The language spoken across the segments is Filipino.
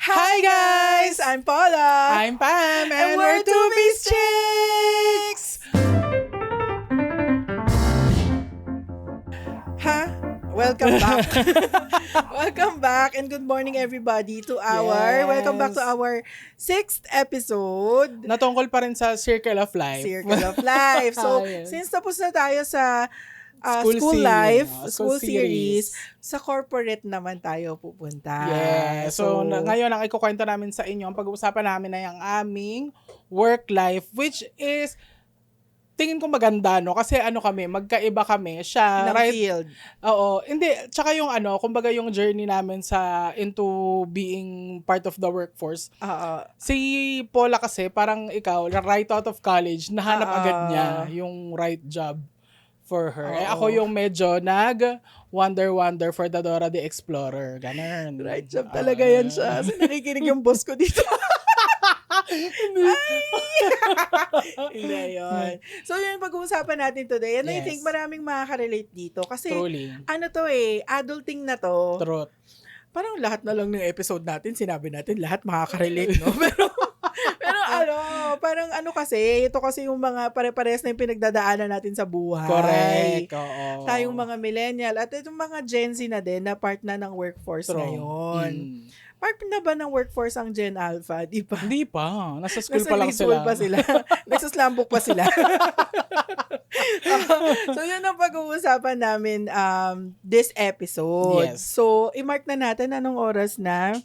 Hi guys! I'm Paula! I'm Pam, and we're Two Beast Chicks! Ha? Welcome back. Welcome back and good morning everybody to our, welcome back to our 6th episode. Natungkol pa rin sa Circle of Life. Circle of Life. So, Yes. since tapos na tayo sa School school series, series. sa corporate naman tayo pupunta. Yeah. So ngayon ang ikukwento namin sa inyo, ang pag-uusapan namin ay ang aming work life, which is tingin ko maganda, no? Kasi kami, magkaiba kami. Siya, ng field. Oo. Hindi, tsaka yung kumbaga yung journey namin into being part of the workforce. Si Paula kasi, parang ikaw, right out of college, nahanap agad niya yung right job for her. Ako yung medyo wonder for the Dora the Explorer. Ganun. Right job talaga yan siya. Kasi nakikinig yung boss ko dito. Hindi yun. So yun pag-uusapan natin today. And I think maraming makaka-relate dito. Kasi truly. Adulting na to. Truth. Parang lahat na lang ng episode natin, sinabi natin lahat makaka-relate, no? Pero parang kasi, ito kasi yung mga pare-pares na yung pinagdadaanan natin sa buhay. Correct. Oo. Tayong mga millennial at itong mga Gen Z na din na part na ng workforce ngayon. Part na ba ng workforce ang Gen Alpha? Di pa. Hindi pa. Nasa school pa lang sila. Nasa slambok pa sila. So, yun ang pag-uusapan namin this episode. Yes. So, i-mark na natin anong oras na.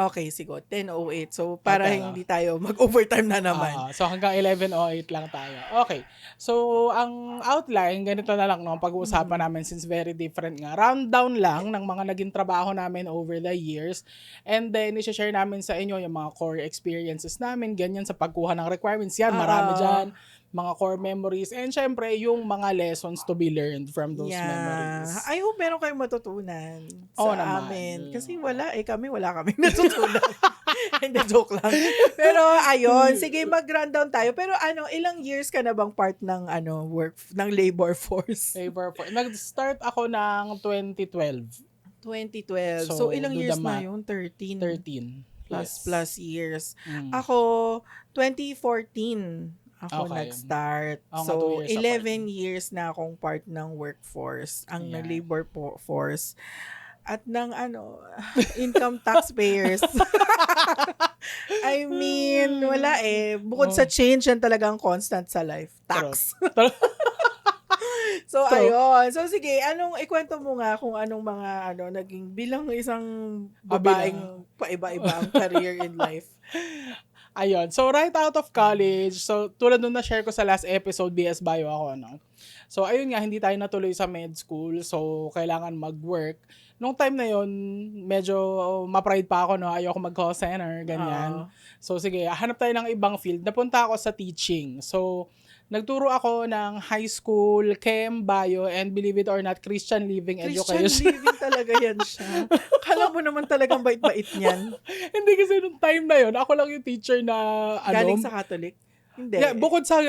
Okay, siguro. 10:08. So, para hindi tayo mag-overtime na naman. So, hanggang 11:08 lang tayo. Okay. So, ang outline, ganito na lang, no? Pag-uusapan namin since very different nga. Rundown lang ng mga naging trabaho namin over the years. And then, i-share namin sa inyo yung mga core experiences namin, ganyan sa pagkuha ng requirements. Yan, marami dyan. Mga core memories. And syempre, yung mga lessons to be learned from those memories. I hope meron kayong matutunan Oo sa naman. amin. Kasi wala kaming natutunan. Hindi, joke lang. Pero ayun, sige mag-rundown tayo. Pero ilang years ka na bang part ng ng labor force? Nag-start ako ng 2012. 2012. So ilang years na yun? 13. 13. Plus years. Ako, 2014. Ako nag-start. So, 11 years na akong part ng workforce, ang labor force. At ng income taxpayers. I mean, wala Bukod sa change, yan talagang constant sa life. Tax. So, ayun. So, sige, ikwento mo nga kung anong mga, naging bilang isang babaeng paiba-iba ang career in life. Ayun. So, right out of college, so, tulad nung na-share ko sa last episode, BS Bio ako, So, ayun nga, hindi tayo natuloy sa med school. So, kailangan mag-work. Nung time na yun, medyo ma-pride pa ako, ayoko mag-call center, ganyan. So, sige, hanap tayo ng ibang field. Napunta ako sa teaching. So, nagturo ako ng high school, chem, bio, and believe it or not, Christian Living Education. Christian Living talaga yan siya. Kala mo naman talagang bait-bait niyan. Hindi kasi nung time na yun, ako lang yung teacher na galing sa Catholic? Hindi. Yeah, bukod sa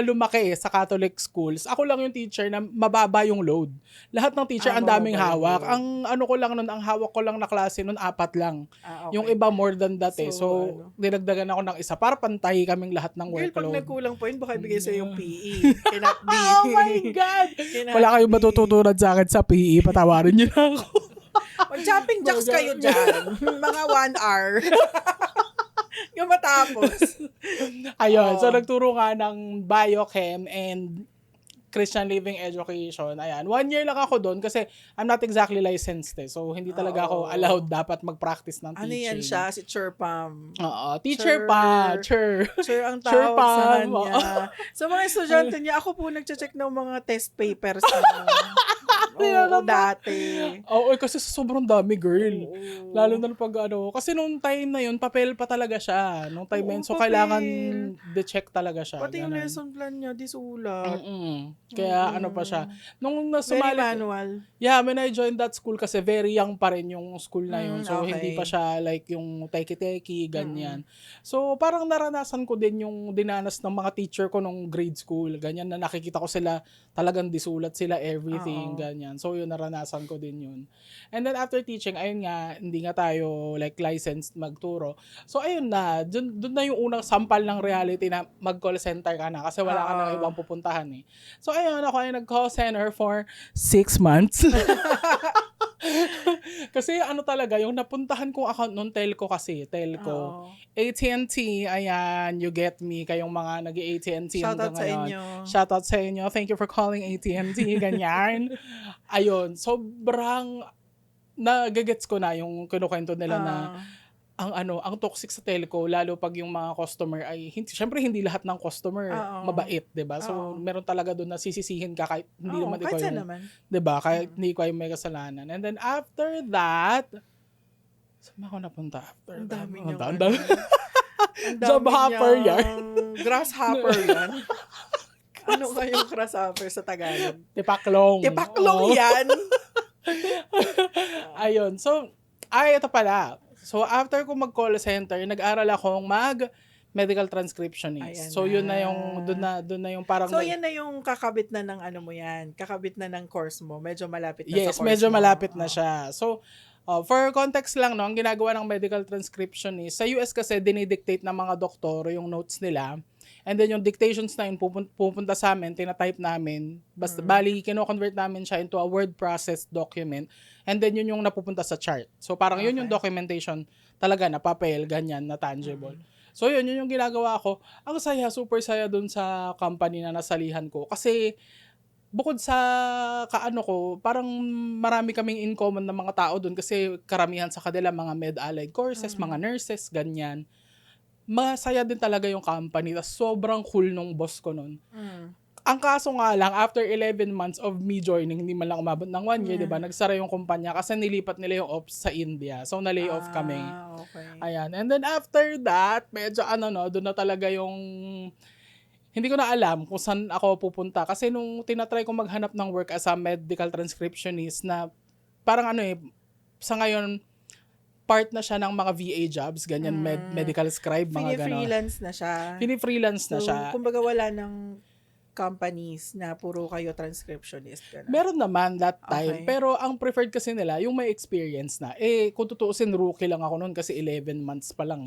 lumaki sa Catholic schools, ako lang yung teacher na mababa yung load. Lahat ng teacher ang daming hawak. Ang ang hawak ko lang na klase nun 4 lang. Okay. Yung iba more than that So dinagdagan ako ng isa para pantay kaming lahat ng workload. Girl, pag nagkulang point, baka ibigay sa'yo yung PE. Cannot be. Oh my God! Wala kayong matututunan sa akin sa PE. Patawarin niyo na ako. Mag-jumping jacks kayo dyan. Mga 1 hour. Yung matapos. Ayun. So, nagturo nga ng biochem and Christian Living Education. Ayan. 1 year lang ako doon kasi I'm not exactly licensed So, hindi talaga ako allowed dapat mag-practice ng teaching. Yan siya? Si Churpam. Oo. Teacher pa. Chur ang tawag sa kanya. So, mga estudyante niya, ako po nagche-check ng mga test papers dati. Oo, kasi sobrang dami, girl. Lalo na pag kasi nung time na yun, papel pa talaga siya. Nung time na yun, so kailangan de-check talaga siya. Pati yung lesson plan niya, disulat. Kaya pa siya. Nung very manual. Yeah, when I joined that school kasi very young pa rin yung school na yun. So, hindi pa siya like yung teki-teki, ganyan. So, parang naranasan ko din yung dinanas ng mga teacher ko nung grade school. Ganyan na nakikita ko sila talagang disulat sila everything, ganyan. ganyan. So, yun, naranasan ko din yun. And then, after teaching, ayun nga, hindi nga tayo, like, licensed magturo. So, ayun na, dun na yung unang sampal ng reality na mag-call center ka na kasi wala ka nang ibang pupuntahan eh. So, ayun, ako ay nag-call center for 6 months. Kasi ano talaga, yung napuntahan kong account nung telco kasi, telco. AT&T, ayan, you get me, kayong mga nag-AT&T hanggang ngayon. Shoutout sa inyo. Thank you for calling AT&T, ganyan. Ayun, sobrang nagagets ko na yung kinukwento nila na ang toxic sa telco, lalo pag yung mga customer ay, syempre hindi lahat ng customer mabait, 'di ba? So, meron talaga doon na sisisihin ka kahit hindi naman ikaw yung, 'di ba? Kahit hindi ikaw yung may kasalanan. And then after that, saan ako napunta after that? Ang dami. Job hopper yan. Grasshopper yan. Ano kayong grasshopper sa Tagalog? Tipaklong. Tipaklong yan. Ayun. So, ito pala. So, after ko mag-call center, nag-aral akong medical transcriptionist. So, yun na yung, doon na yung parang... So, yan na yung kakabit na ng ano mo yan. Kakabit na ng course mo. Medyo malapit na sa course mo. Yes, medyo malapit na siya. So, for context lang, no, ang ginagawa ng medical transcriptionist, sa US kasi, dinidictate ng mga doktor yung notes nila. And then yung dictations na yun, pupunta sa amin, tinatype namin. Basta, bali, kino-convert namin siya into a word processed document. And then yun yung napupunta sa chart. So parang yun yung documentation talaga na papel, ganyan, na tangible. So yun yung ginagawa ko. Ang saya, super saya dun sa company na nasalihan ko. Kasi bukod sa kaano ko, parang marami kaming in common na mga tao dun kasi karamihan sa kanila mga med-allied courses, mga nurses, ganyan. Masaya din talaga yung company. Tas sobrang cool nung boss ko nun. Ang kaso nga lang, after 11 months of me joining, hindi man lang umabot ng 1 year, diba? Nagsara yung kumpanya kasi nilipat nila yung ops sa India. So, na-lay off kami. Okay. Ayan. And then after that, medyo doon na talaga yung... Hindi ko na alam kung saan ako pupunta. Kasi nung tinatry ko maghanap ng work as a medical transcriptionist na parang sa ngayon, part na siya ng mga VA jobs, ganyan, medical scribe, mga gano'n. Fini-freelance na siya. Fini-freelance na siya. Kumbaga wala ng companies na puro kayo transcriptionist ka na. Meron naman that time. Pero ang preferred kasi nila, yung may experience na. Kung tutuusin, rookie lang ako noon kasi 11 months pa lang.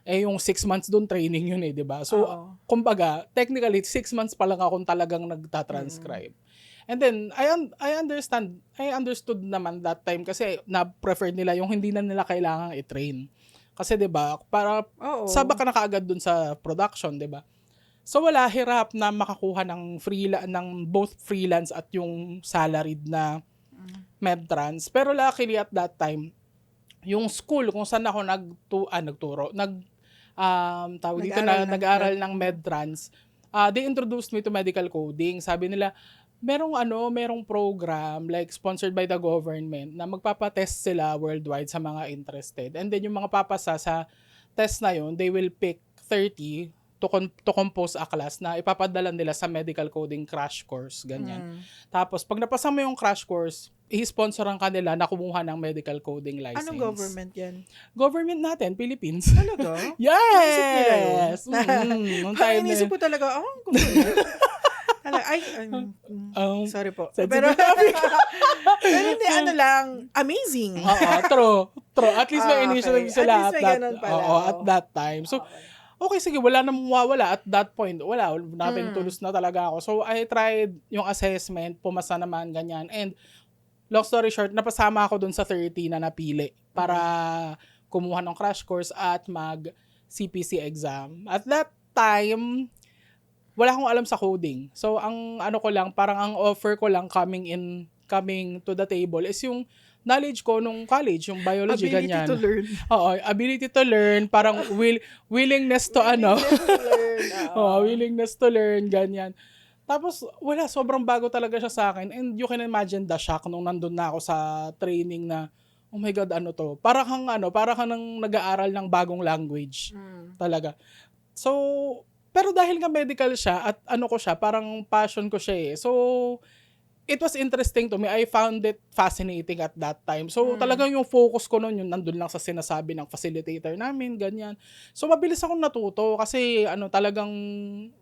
Yung 6 months doon, training yun di ba? So, kumbaga, technically, 6 months pa lang akong talagang nagtatranscribe. And then, I understood naman that time kasi na-preferred nila yung hindi na nila kailangang i-train. Kasi 'di ba, para saba ka na kaagad dun sa production, 'di ba? So wala, hirap na makakuha ng both freelance at yung salaried na medtrans. Pero luckily at that time, yung school kung saan ako nag-aral ng medtrans, they introduced me to medical coding. Sabi nila, merong program like sponsored by the government na magpapatest sila worldwide sa mga interested. And then yung mga papasa sa test na yun, they will pick 30 to compose a class na ipapadala nila sa medical coding crash course, ganyan. Tapos pag napasa mo yung crash course, i-sponsoran ka nila na kumuha ng medical coding license. Anong government yan? Government natin, Philippines. Talaga? Yes! Inisip ko talaga, government. Sorry po. Pero hindi, amazing. True. At least may initiative sila at that time. So, okay, sige, wala na mawawala at that point. Wala, natin tulos na talaga ako. So, I tried yung assessment, pumasa naman, ganyan. And, long story short, napasama ako dun sa 30 na napili para kumuha ng crash course at mag-CPC exam. At that time, wala akong alam sa coding. So, ang offer ko lang coming to the table is yung knowledge ko nung college, yung biology, ganyan. Ability to learn. Ability to learn, parang willingness to willingness to learn, ganyan. Tapos, sobrang bago talaga siya sa akin. And you can imagine the shock nung nandun na ako sa training na, oh my God, ano to? Para kang nang nag-aaral ng bagong language. Talaga. So, pero dahil nga medical siya at parang passion ko siya eh. So, it was interesting to me. I found it fascinating at that time. So, talagang yung focus ko nun, yung nandun lang sa sinasabi ng facilitator namin, ganyan. So, mabilis akong natuto kasi talagang,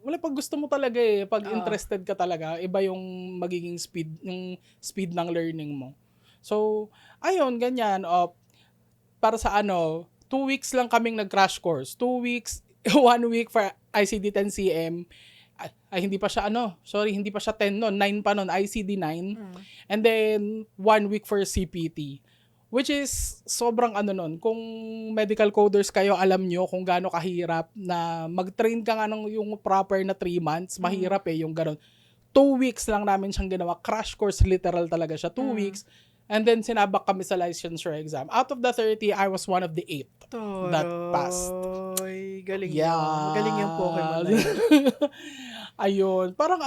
wala, pag gusto mo talaga pag interested ka talaga, iba yung magiging speed ng learning mo. So, ayun, ganyan. Para sa 2 weeks lang kaming nag-crash course. 2 weeks, 1 week for ICD-10-CM. Ay, hindi pa siya hindi pa siya 10 noon, 9 pa noon, ICD 9. And then 1 week for CPT. Which is sobrang noon, kung medical coders kayo, alam nyo kung gaano kahirap na mag-train ka nga yung proper na 3 months, mahirap yung gano'n. 2 weeks lang namin siyang ginawa, crash course literal talaga siya, 2 weeks. And then sinabak kami sa licensure exam. Out of the 30, I was one of the 8 that passed. Galing yun. Galing yung Pokemon na yun. Ayun. Parang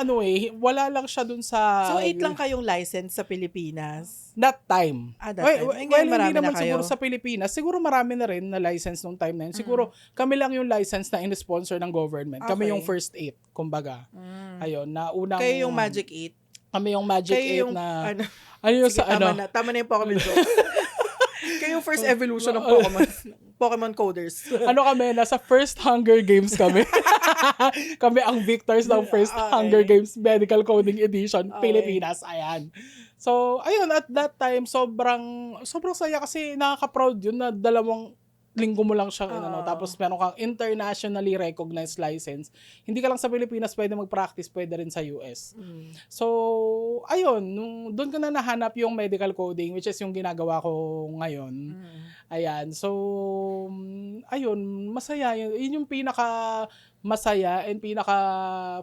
wala lang siya dun sa... So, 8 lang kayong license sa Pilipinas? That time. That time. Well, hindi naman siguro sa Pilipinas. Siguro marami na rin na license nung time na yun. Siguro kami lang yung license na in-sponsor ng government. Okay. Kami yung first 8, kumbaga. Ayun, na unang... Kayo yung Magic 8? Kami yung Magic 8 yung, na... Sige, tama na yung Pokemon joke. Kayo yung first evolution ng Pokemon coders. Kami, nasa first Hunger Games kami. Kami ang victors ng first Hunger Games Medical Coding Edition, Pilipinas. Ayan. So, ayun, at that time, sobrang saya kasi nakaka-proud yun na 2 linggo mo lang siyang tapos meron kang internationally recognized license. Hindi ka lang sa Pilipinas pwede mag-practice, pwede rin sa US. So, ayun, doon ko na nahanap yung medical coding, which is yung ginagawa ko ngayon. Ayan, so, ayun, masaya. Yun yung pinaka masaya and pinaka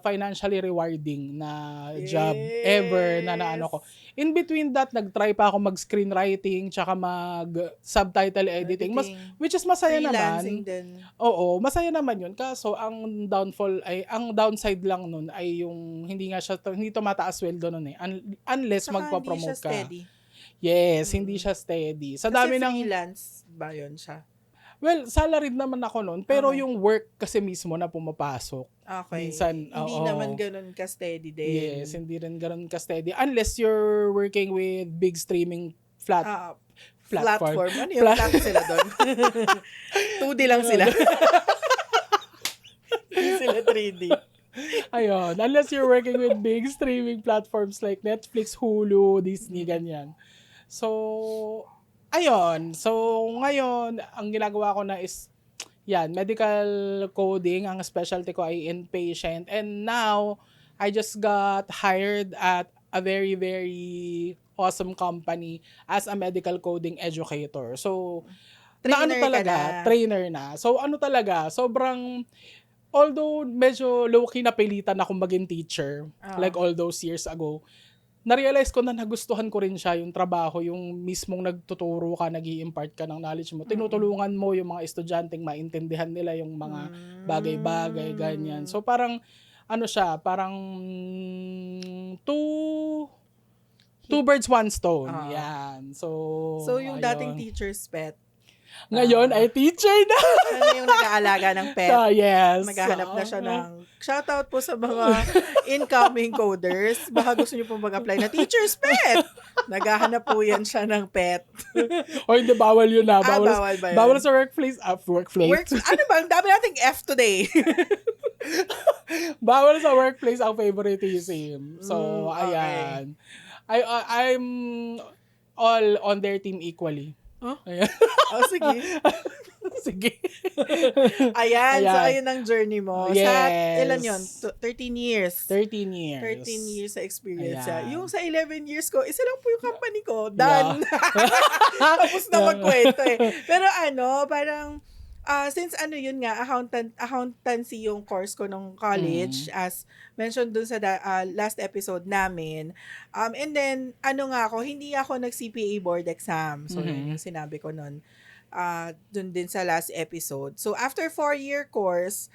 financially rewarding na job ever na ko. In between that, nag-try pa ako mag-screenwriting tsaka mag-subtitle editing. Which is masaya naman. Din. Oo, masaya naman yun. Kaso, ang downside lang nun ay yung hindi tumataas sweldo nun unless tsaka magpa-promote ka. Steady. Yes, hindi siya steady. Sa kasi dami ng freelance ba yun siya? Well, salaried naman ako noon, pero yung work kasi mismo na pumapasok. Okay. Minsan, hindi naman ganun ka-steady din. Yes, hindi rin ganun ka-steady. Unless you're working with big streaming platform. Ano yung flat sila doon? 2D lang sila. Hindi sila 3D. Ayun. Unless you're working with big streaming platforms like Netflix, Hulu, Disney, ganyan. So, ayun. So, ngayon, ang ginagawa ko na is, medical coding. Ang specialty ko ay inpatient. And now, I just got hired at a very, very awesome company as a medical coding educator. So, trainer na. So, sobrang, although medyo low-key napilitan akong maging teacher, like all those years ago, na-realize ko na nagustuhan ko rin siya yung trabaho, yung mismong nagtuturo ka, nag-i-impart ka ng knowledge mo. Tinutulungan mo yung mga estudyanteng maintindihan nila yung mga bagay-bagay, ganyan. So parang, parang two birds, one stone. Yan. So yung dating teacher's pet, ngayon ay teacher na. Siya na yung nag-aalaga ng pet. Yes. Maghahanap na siya ng shoutout po sa mga incoming coders. Baka gusto niyo pong mag-apply na teacher's pet. Naghahanap po yan siya ng pet. O hindi, bawal yun na. Bawal ba yun? Bawal sa workplace. Workplace. Ano ba? Ang dami nating F today. Bawal sa workplace ang favoritism. So, ayan. I'm all on their team equally. Huh? Ayan. Sige. Sige. Ayan. So, ayun ang journey mo. Yes. Sa, ilan yun? 13 years. 13 years. 13 years sa experience. Ayan. Yung sa 11 years ko, isa lang po yung company ko. Done. Tapos na magkwento Pero parang, since yun nga, accountancy yung course ko nung college, as mentioned dun sa last episode namin. And then, hindi ako nag-CPA board exam. So, yun yung sinabi ko nun. Dun din sa last episode. So, after 4-year course,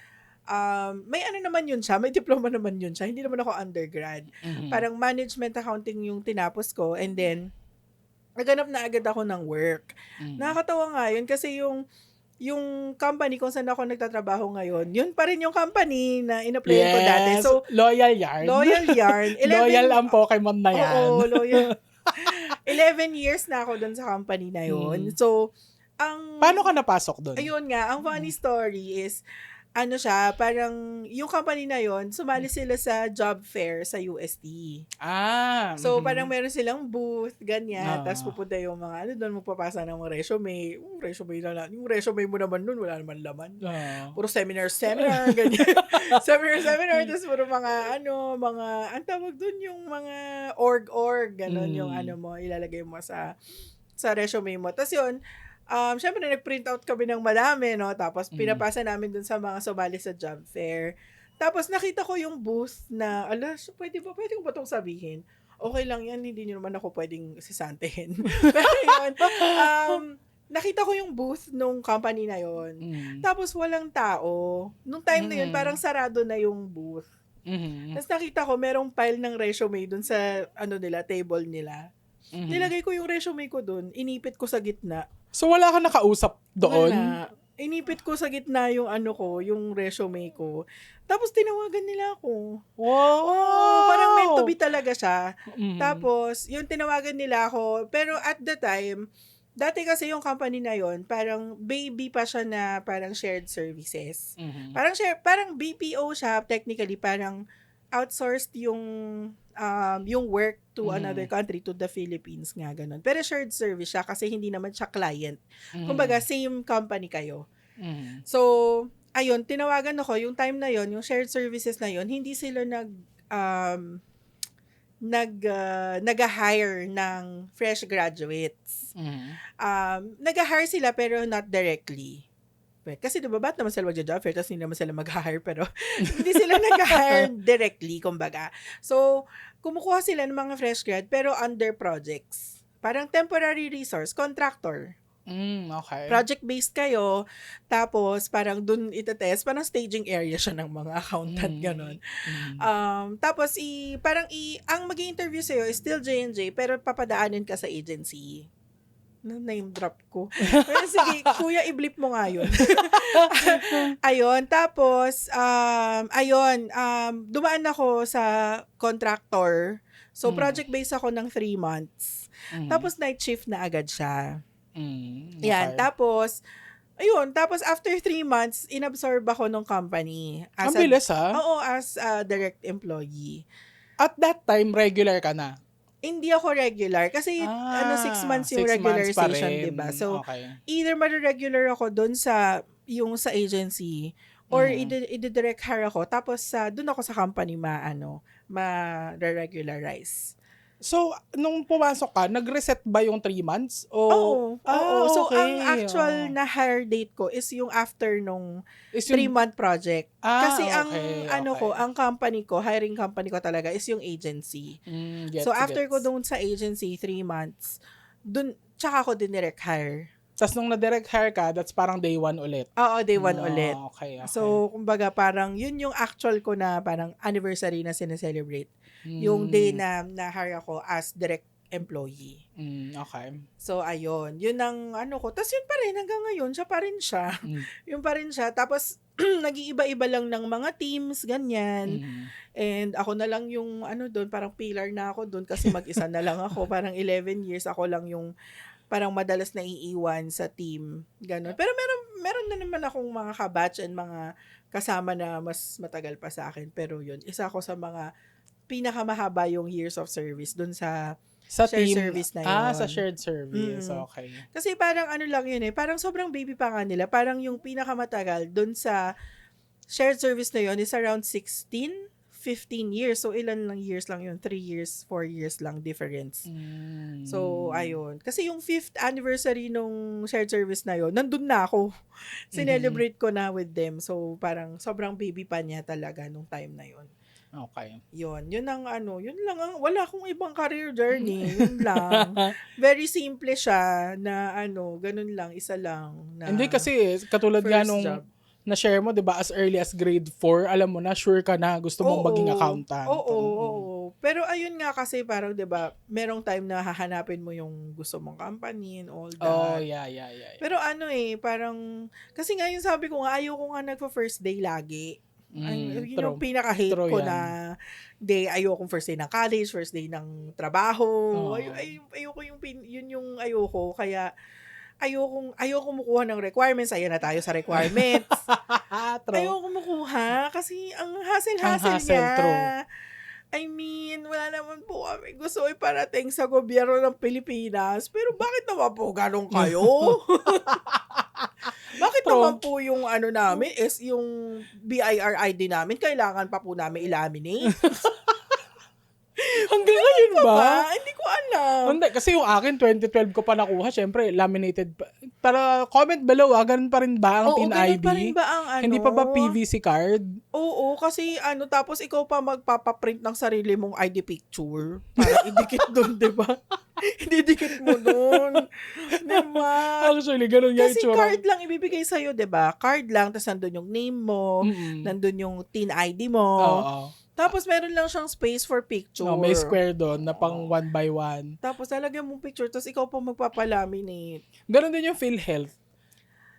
may naman yun siya, may diploma naman yun siya. Hindi naman ako undergrad. Parang management accounting yung tinapos ko. And then, naganap na agad ako ng work. Nakakatawa nga yun kasi yung yung company kung saan ako nagtatrabaho ngayon, yun pa rin yung company na in-applyan ko dati. Yes, So, Loyal Yarn. Loyal Yarn. Loyal ang Pokemon na yan. Oo, loyal. 11 years na ako doon sa company na yun. So, paano ka napasok doon? Ayun nga, ang funny story is, ano siya, parang yung company na yon sumali sila sa job fair sa UST. So, parang meron silang booth, ganyan. Tapos pupunta yung mga, doon magpapasa ng mga resume. Yung resume mo naman doon, wala naman laman. Puro seminar, ganyan. seminar. Tapos puro mga, ang tawag doon yung mga org, ganon yung mo, ilalagay mo sa resume mo. Tapos yun, syempre nag-print out kami ng madami, no? Tapos pinapasa namin dun sa mga sumali sa job fair. Tapos nakita ko yung booth na, pwede ko ba itong sabihin? Okay lang yan, hindi nyo naman ako pwedeng sisantehin. Pero yun, nakita ko yung booth nung company na yon. Tapos walang tao. Nung time na yun, parang sarado na yung booth. Tapos nakita ko, merong pile ng resume dun sa, table nila. Nilagay ko yung resume ko dun, inipit ko sa gitna. So, wala ka nakausap doon? Wala. Inipit ko sa gitna yung yung resume ko. Tapos, tinawagan nila ako. Wow! Parang meant to be talaga siya. Tapos, yung tinawagan nila ako, pero at the time, dati kasi yung company na yon parang baby pa siya na parang shared services. Parang BPO siya, technically, parang outsourced yung work to another country, to the Philippines nga, ganun. Pero shared service siya kasi hindi naman siya client. Kumbaga, same company kayo. So, ayun, tinawagan ako, yung time na yon yung shared services na yon hindi sila nag-hire ng fresh graduates. Nag-hire sila pero not directly. Kasi diba, ba't naman sila mag-job fair tapos hindi naman sila mag-hire pero hindi sila nag-hire directly, kumbaga. So, kumukuha sila ng mga fresh grad pero under projects. Parang temporary resource, contractor. Okay. Project-based kayo, tapos parang dun itetest, parang staging area siya ng mga accountant, ganon. Tapos, ang mag-i-interview sa'yo is still J&J, pero papadaanin ka sa agency. Name drop ko. Pero sige, kuya, i-blip mo nga yun. Ayun, tapos, dumaan ako sa contractor. So, project-based ako ng 3 months. Tapos, night shift na agad siya. Okay. Yan, tapos after 3 months, inabsorb ako ng company. Ang bilis, ha? Oo, as a direct employee. At that time, regular ka na? Hindi ako regular. Kasi, 6 months yung regularization, diba? So, either ma-regular ako dun sa agency, or i-direct hire ako, tapos dun ako sa company ma-regularize. So, nung pumasok ka, nag-reset ba yung 3 months? Oo. So, ang actual na hire date ko is yung after nung 3-month project. Kasi ang company ko, hiring company ko talaga is yung agency. So, after ko doon sa agency, 3 months, dun, tsaka ako din direct hire. Tapos nung na-direct hire ka, that's parang day 1 ulit. Oo, day 1 ulit. Okay. So, kumbaga parang yun yung actual ko na parang anniversary na sineselebrate. Yung day na hire ako as direct employee. Okay. So, ayun. Yun ang ko. Tapos yun pa rin, hanggang ngayon, siya pa rin siya. Yun pa rin siya. Tapos, nag-iiba-iba lang ng mga teams, ganyan. And ako na lang yung, doon, parang pillar na ako doon kasi mag-isa na lang ako. Parang 11 years, ako lang yung parang madalas naiiwan sa team. Ganon. Pero meron na naman akong mga kabatch and mga kasama na mas matagal pa sa akin. Pero yun, isa ako sa mga pinakamahaba yung years of service dun sa shared team, service na yun. Sa shared service. Okay. Kasi parang lang yun parang sobrang baby pa nga nila. Parang yung pinakamatagal dun sa shared service na yun is around 15 years. So, ilan lang years lang yun? 3 years, 4 years lang difference. So, ayun. Kasi yung 5th anniversary nung shared service na yun, nandun na ako. Sinelebrate ko na with them. So, parang sobrang baby pa niya talaga nung time na yun. Okay. Yun ang yun lang ang, wala akong ibang career journey. Yun lang. Very simple siya na ganun lang, isa lang. Na hindi kasi, katulad nga nung na-share mo, 'di ba, as early as grade 4, alam mo na, sure ka na gusto mong maging accountant. Oo. Pero ayun nga kasi parang 'di ba, merong time na hahanapin mo yung gusto mong company and all that. Yeah. Pero ano parang kasi nga yung sabi ko nga ayoko nga nagfa-first day lagi. Yun yung True. pinaka-hate True ko yan. na day ayokong first day ng college, first day ng trabaho. Ayoko yun yung ayoko kaya ayoko kumukuha ng requirements. Ayan na tayo sa requirements. True. Ayoko kumukuha kasi ang hassle-hassle Ang hassle, niya. true. I mean, wala naman po kami gusto iparating sa gobyerno ng Pilipinas. Pero bakit naman po ganun kayo? Bakit True. naman po yung ano namin is yung BIR ID namin, kailangan pa po namin i-laminate? Hanggang ngayon ba? Hindi ko alam. Hindi, kasi yung akin, 2012 ko pa nakuha, syempre, laminated pa. Pero comment below, ganun pa rin ba ang TIN ID? Pa rin ba ang ano? Hindi pa ba PVC card? Oo, kasi tapos ikaw pa magpapaprint ng sarili mong ID picture para idikit doon, di ba? Ididikit mo doon. Di ba? Actually, ganun yung Kasi itsura. card lang ibibigay sa'yo, di ba? Card lang, tapos nandun yung name mo, nandun yung TIN ID mo. Oo. Tapos meron lang siyang space for picture. No, may square doon na pang 1 by 1. Tapos lalagyan mong picture, tapos ikaw pa magpapalaminate. Ganun din yung PhilHealth.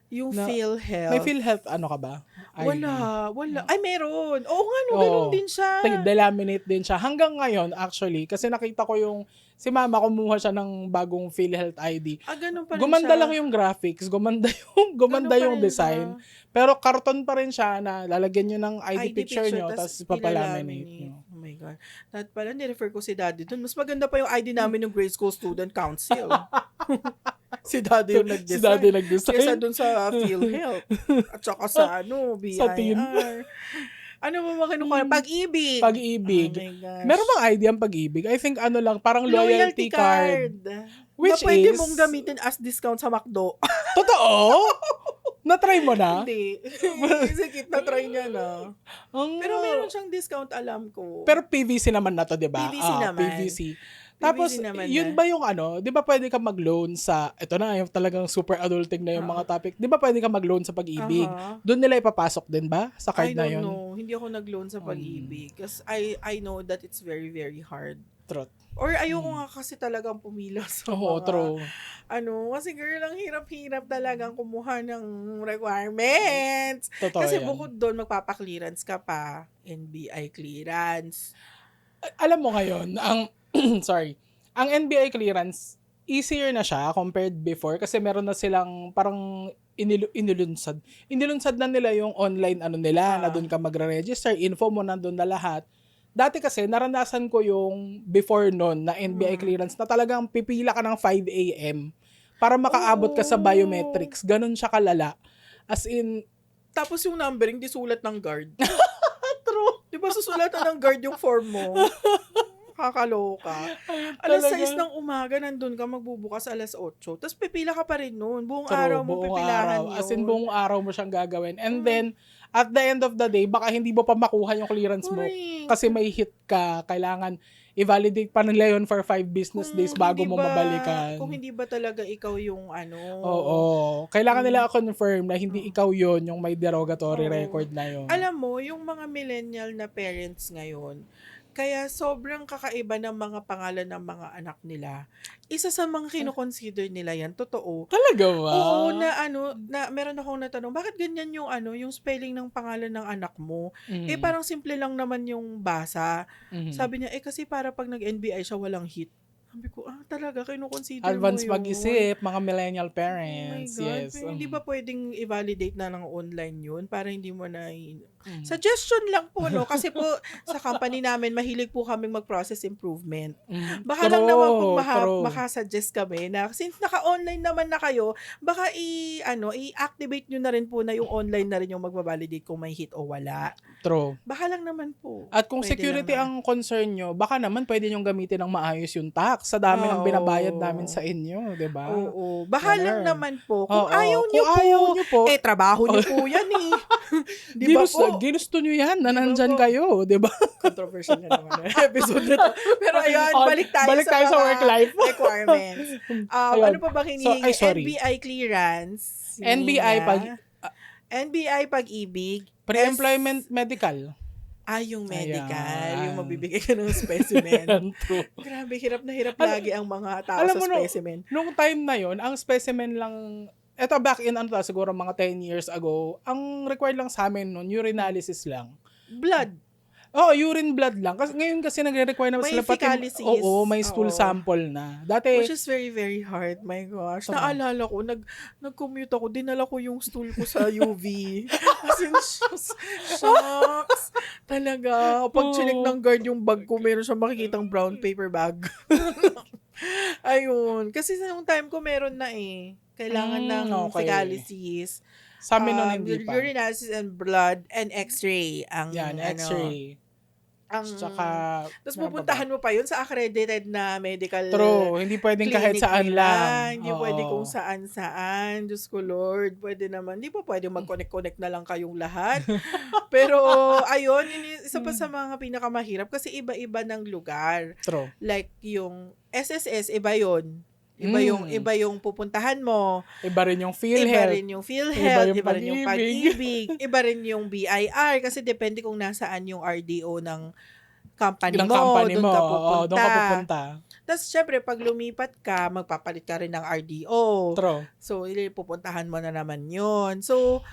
Yung PhilHealth. May PhilHealth ano ka ba? Wala. Ay, meron. Oo nga, ganun din siya. Delaminate din siya. Hanggang ngayon, actually, kasi nakita ko yung, si mama kumuha siya ng bagong PhilHealth ID. Ganun pa rin Gumanda siya. lang yung graphics, gumanda yung design. Siya. Pero karton pa rin siya na lalagyan nyo ng ID picture nyo, tapos papalaminate nyo. Oh my God. That pala, nirefer ko si Daddy dun. Mas maganda pa yung ID namin ng Grade School Student Council. Si Daddy yung nag-design. Si Daddy nag-design. Kesa dun sa PhilHealth. At saka sa BIR. Sa team. Ano ba makinukuha? Pag-ibig. Pag-ibig. Oh my gosh. Meron bang ID ang pag-ibig? I think parang loyalty card. Which na pwede mong gamitin as discount sa McDo. Totoo? Na-try mo na? Hindi. Sige, na-try niya na. Pero meron siyang discount, alam ko. Pero PVC naman na to, di ba? PVC naman. PVC. Tapos, yun ba yung di ba pwede ka mag-loan sa, ito na, yung talagang super adulting na yung mga topic. Di ba pwede ka mag-loan sa pag-ibig? Doon nila ipapasok din ba? Sa card na yun? I don't know. Hindi ako nag-loan sa pag-ibig. Kasi I know that it's very, very hard. Truth. Or ayoko nga kasi talagang pumila sa true. Kasi girl, ang hirap-hirap talagang kumuha ng requirements. Totoo kasi yan. bukod doon, magpapa-clearance ka pa. NBI clearance. Alam mo ngayon, ang NBI clearance, easier na siya compared before kasi meron na silang parang inilunsad. Inilunsad na nila yung online nila, na doon ka magre-register, info mo nandun na lahat. Dati kasi, naranasan ko yung before nun na NBI clearance na talagang pipila ka ng 5 a.m. para makaabot ka sa biometrics. Ganun siya kalala. As in... Tapos yung numbering, di sulat ng guard. True. Di ba susulatan ng guard yung form mo? Kakaloka. Alas 6 ng umaga, nandun ka, magbubukas alas 8. Tapos pipila ka pa rin nun. Buong araw mo pipilahan yun. As in, buong araw mo siyang gagawin. And then, at the end of the day, baka hindi mo pa makuha yung clearance mo. Kasi may hit ka. Kailangan i-validate pa nila yun for 5 business days bago mo mabalikan. Kung hindi ba talaga ikaw yung Oo. Kailangan nila confirm na hindi ikaw yun yung may derogatory record na yun. Alam mo, yung mga millennial na parents ngayon, kaya sobrang kakaiba ng mga pangalan ng mga anak nila. Isa sa mga kinoconsider nila yan, totoo. Talaga ba? Oo, na meron akong natanong, bakit ganyan yung yung spelling ng pangalan ng anak mo? Parang simple lang naman yung basa. Sabi niya, kasi para pag nag-NBI siya, walang hit. Sabi ko, talaga, kinoconsider advance mo yun. mag-isip, mga millennial Oh parents. my God. Yes. Hindi ba pwedeng i-validate na ng online yun para hindi mo na... Suggestion lang po, no? Kasi po, sa company namin, mahilig po kaming mag-process improvement. Baka lang naman po makasuggest kami na since naka-online naman na kayo, baka i-activate nyo na rin po na yung online na rin yung magbabalidate kung may hit o wala. True. Baka lang naman po. At kung security ang concern nyo, baka naman pwede nyong gamitin ng maayos yung tax sa dami ng binabayad namin sa inyo, di ba? Oo. Baka lang naman po. Kung ayaw nyo po, trabaho nyo po yan eh. Di ba po? Ginusto nyo yan na nandyan kayo, di ba? Controversial na naman ang episode na to. Pero ayun, balik tayo sa work life. Requirements. Ano pa ba hinihingi? NBI clearance. NBI NBI pag-ibig. Pre-employment medical. Yung medical, yung Ayan. mabibigay ka ng specimen. True. Grabe, hirap na hirap lagi ang mga tao Alam sa mo, specimen. nung time na yon, ang specimen lang, eto back in siguro mga 10 years ago, ang required lang sa amin nun, urinalysis lang. Blood. Oo, urine blood lang. Kasi ngayon kasi nagre-require na May sila pati, fecalysis. oo, may stool Oo. sample na. Dati, Which is very, very hard. My gosh. Tama. Naalala ko, nag-commute ako, dinala ko yung stool ko sa UV. As in, shocks. Talaga. Pag chinik ng guard yung bag ko, meron siyang makikitang brown paper bag. Ayun. Kasi sa nung time ko, meron na eh. Kailangan ng okay. fecalysis. Sa amin nun hindi pa. Urinalysis and blood and x-ray. Yan, x-ray. Tsaka, tapos pupuntahan mo pa yun sa accredited na medical true, hindi pwedeng kahit saan nila. lang. Hindi pwede kung saan-saan. Diyos ko Lord, pwede naman. Hindi pa pwede mag-connect-connect na lang kayong lahat. Pero, ayun, isa pa sa mga pinakamahirap kasi iba-iba ng lugar. True. Like, yung SSS, iba yun. Iba yung pupuntahan mo. Iba rin yung PhilHealth. Iba rin yung Pag-ibig. Iba rin yung BIR kasi depende kung nasaan yung RDO ng company mo. Doon ka pupunta. Tapos, syempre, pag lumipat ka, magpapalit ka rin ng RDO. True. So, pupuntahan mo na naman yun. So,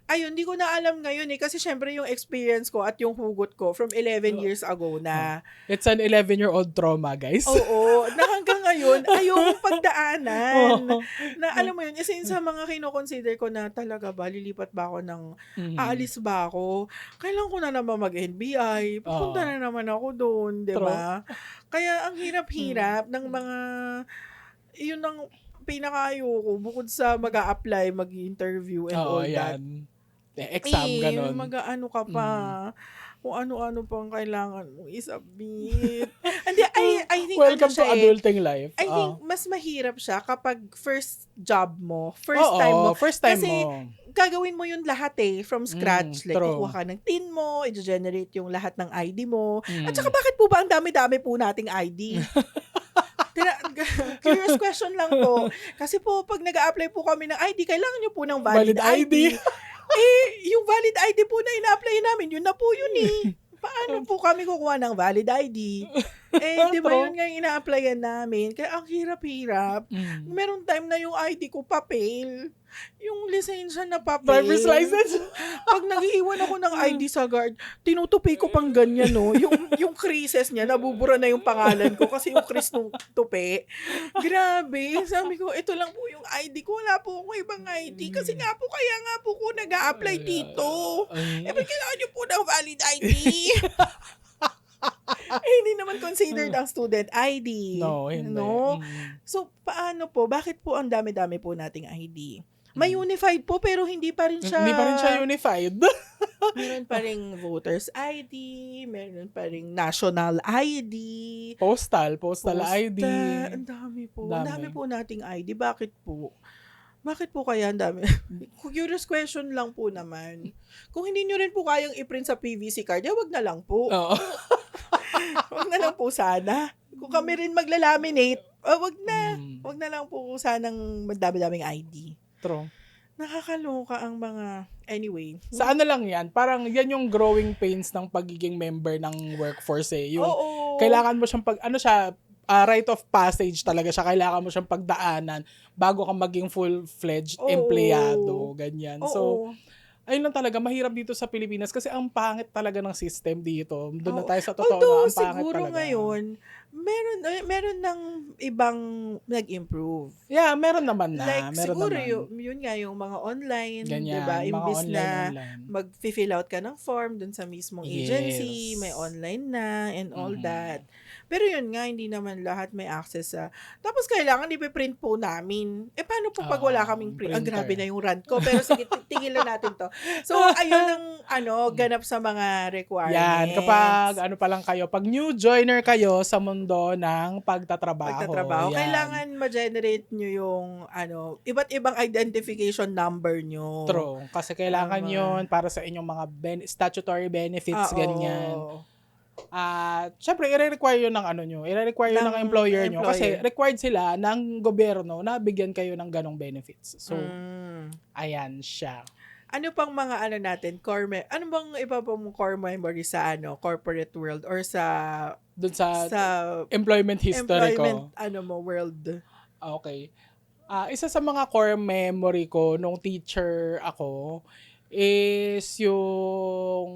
ayun, di ko na alam ngayon eh. Kasi syempre yung experience ko at yung hugot ko from 11 years ago na. It's an 11-year-old trauma, guys. Oo. Na hanggang ngayon, ayokong pagdaanan. Na alam mo yun, isa yun sa mga kinoconsider ko na talaga ba, lilipat ba ako ng, aalis ba ako? Kailan ko na naman mag-NBI? Pupunta na naman ako doon, di ba? Kaya ang hirap-hirap ng mga, yun ang pinaka-ayoko, bukod sa mag-a-apply, mag-interview and all that. Exam, ganun. Mag-ano ka pa. Kung ano-ano pang kailangan mong isubmit. Hindi, I think welcome to adulting life. I think mas mahirap siya kapag first job mo. First time kasi, mo. Gagawin mo yun lahat eh, from scratch. Like, true. kukuha ka ng tin mo, i-generate yung lahat ng ID mo. At saka bakit po ba ang dami-dami po nating ID? Curious question lang po. Kasi po, pag nag-a-apply po kami ng ID, kailangan nyo po ng valid ID. Yung valid ID po na ina-apply namin, yun na po yun eh. Paano po kami kukuha ng valid ID? Di ba yun nga yung ina-applyan namin? Kaya ang hirap-hirap. Meron time na yung ID ko papel. Yung lisensya na papel. Driver's license. Pag nag-iwan ako ng ID sa guard, tinutupi ko pang ganyan, no? Yung creases niya, nabubura na yung pangalan ko kasi yung crease nung tupi. Grabe. Sabi ko, ito lang po yung ID ko. Wala po akong ibang ID. Kasi nga po, kaya nga po ko nag-a-apply dito. Ba't kailangan niyo po ng valid ID? Hindi naman considered ang student ID. No, hindi. No? So, paano po? Bakit po ang dami-dami po nating ID? May unified po, pero hindi pa rin siya unified. Meron pa rin voters ID, meron pa rin national ID. Postal ID. Ang dami po. Ang dami po nating ID. Bakit po? Bakit po kaya ang dami? Curious question lang po naman. Kung hindi nyo rin po kayang i-print sa PVC card, wag na lang po. Wag na lang po sana. Kung kami rin maglalaminate, wag na. Wag na lang po sanang madami-daming ID. True. Nakakaloka ang mga, anyway. Sa ano lang yan, parang yan yung growing pains ng pagiging member ng workforce eh. Yung kailangan mo siyang rite of passage talaga siya. Kailangan mo siyang pagdaanan bago ka maging full-fledged empleyado. Ganyan. So, ayun lang talaga, mahirap dito sa Pilipinas kasi ang pangit talaga ng system dito. Doon na tayo sa totoo na ang pangit siguro talaga. Ngayon, meron ng ibang nag-improve. Yeah, meron naman na. Like, meron siguro naman. Yun nga, yung mga online, ganyan, diba? Imbis na online. mag-fill out ka ng form dun sa mismong agency, may online na, and all that. Pero yun nga, hindi naman lahat may access sa. Tapos kailangan ipiprint po namin. Paano po pag wala kaming print? Grabe na yung rant ko. Pero sige, tigilan natin to. So, ayun ang ganap sa mga requirements. Yan, kapag pa lang kayo, pag new joiner kayo sa mundo ng pagtatrabaho. Kailangan ma-generate nyo yung iba't ibang identification number nyo. True. Kasi kailangan yun para sa inyong mga statutory benefits, ganyan. Syempre, i-require yun ng i-require yun ng employer nyo kasi required sila ng gobyerno na bigyan kayo ng ganong benefits. So, ayan siya. Ano pang mga ano natin, ano bang iba pang core memory sa corporate world or Doon sa sa employment history employment ko. world? Okay. Isa sa mga core memory ko nung teacher ako is yung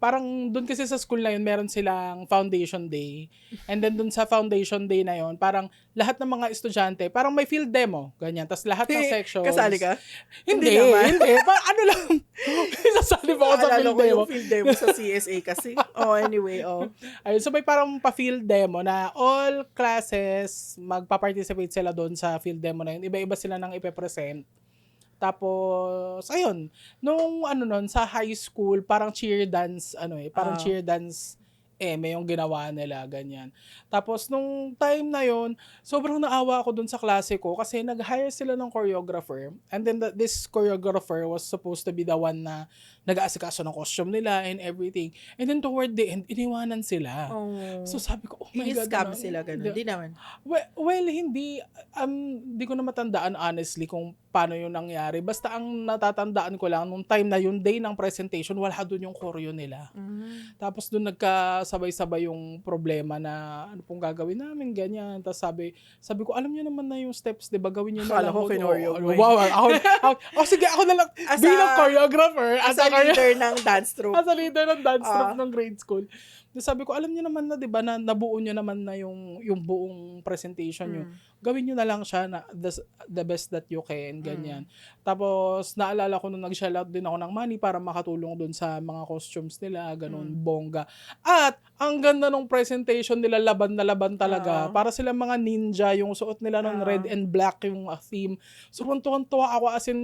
parang doon kasi sa school na yun meron silang foundation day. And then doon sa foundation day na yun, parang lahat ng mga estudyante, parang may field demo, ganyan. Tapos lahat ng sections. Kasali ka? Hindi naman. hindi. Ano lang, sasali pa ako sa Naalala field ko demo. yung field demo sa CSA kasi. Anyway. Ayun, so may parang pa-field demo na all classes magpa-participate sila doon sa field demo na yun. Iba-iba sila nang ipe-present. Tapos, ayun, nung nun, sa high school, parang cheer dance, cheer dance may yung ginawa nila, ganyan. Tapos, nung time na yon sobrang naawa ako dun sa klase ko kasi nag-hire sila ng choreographer. And then, this choreographer was supposed to be the one na nag-aasikaso ng costume nila and everything. And then, toward the end, iniwanan sila. So, sabi ko, oh my God. I-scam sila, ganun. Hindi naman. Well, hindi. Di ko na matandaan honestly kung paano yun nangyari. Basta ang natatandaan ko lang, nung time na yung day ng presentation, wala doon yung choreo nila. Tapos doon nagkasabay-sabay yung problema na ano pong gagawin namin, ganyan. Tapos sabi ko, alam niyo naman na yung steps, di ba? Gawin niyo na lang. Akala ko kinoreo mo. Wow, sige, ako na lang. Bilang choreographer. As a leader ng dance troupe. As a leader ng dance troupe ng grade school. Sabi ko, alam niyo naman na, 'di ba, na nabuo niyo naman na yung buong presentation niyo. Gawin niyo na lang siya na the best that you can, ganyan. Tapos naalala ko nung nag-shell out din ako ng money para makatulong doon sa mga costumes nila, ganun, bongga. At ang ganda nung presentation nila, laban na laban talaga. Para sila mga ninja, yung suot nila ng red and black yung theme. So tuwan-tuwa ako as in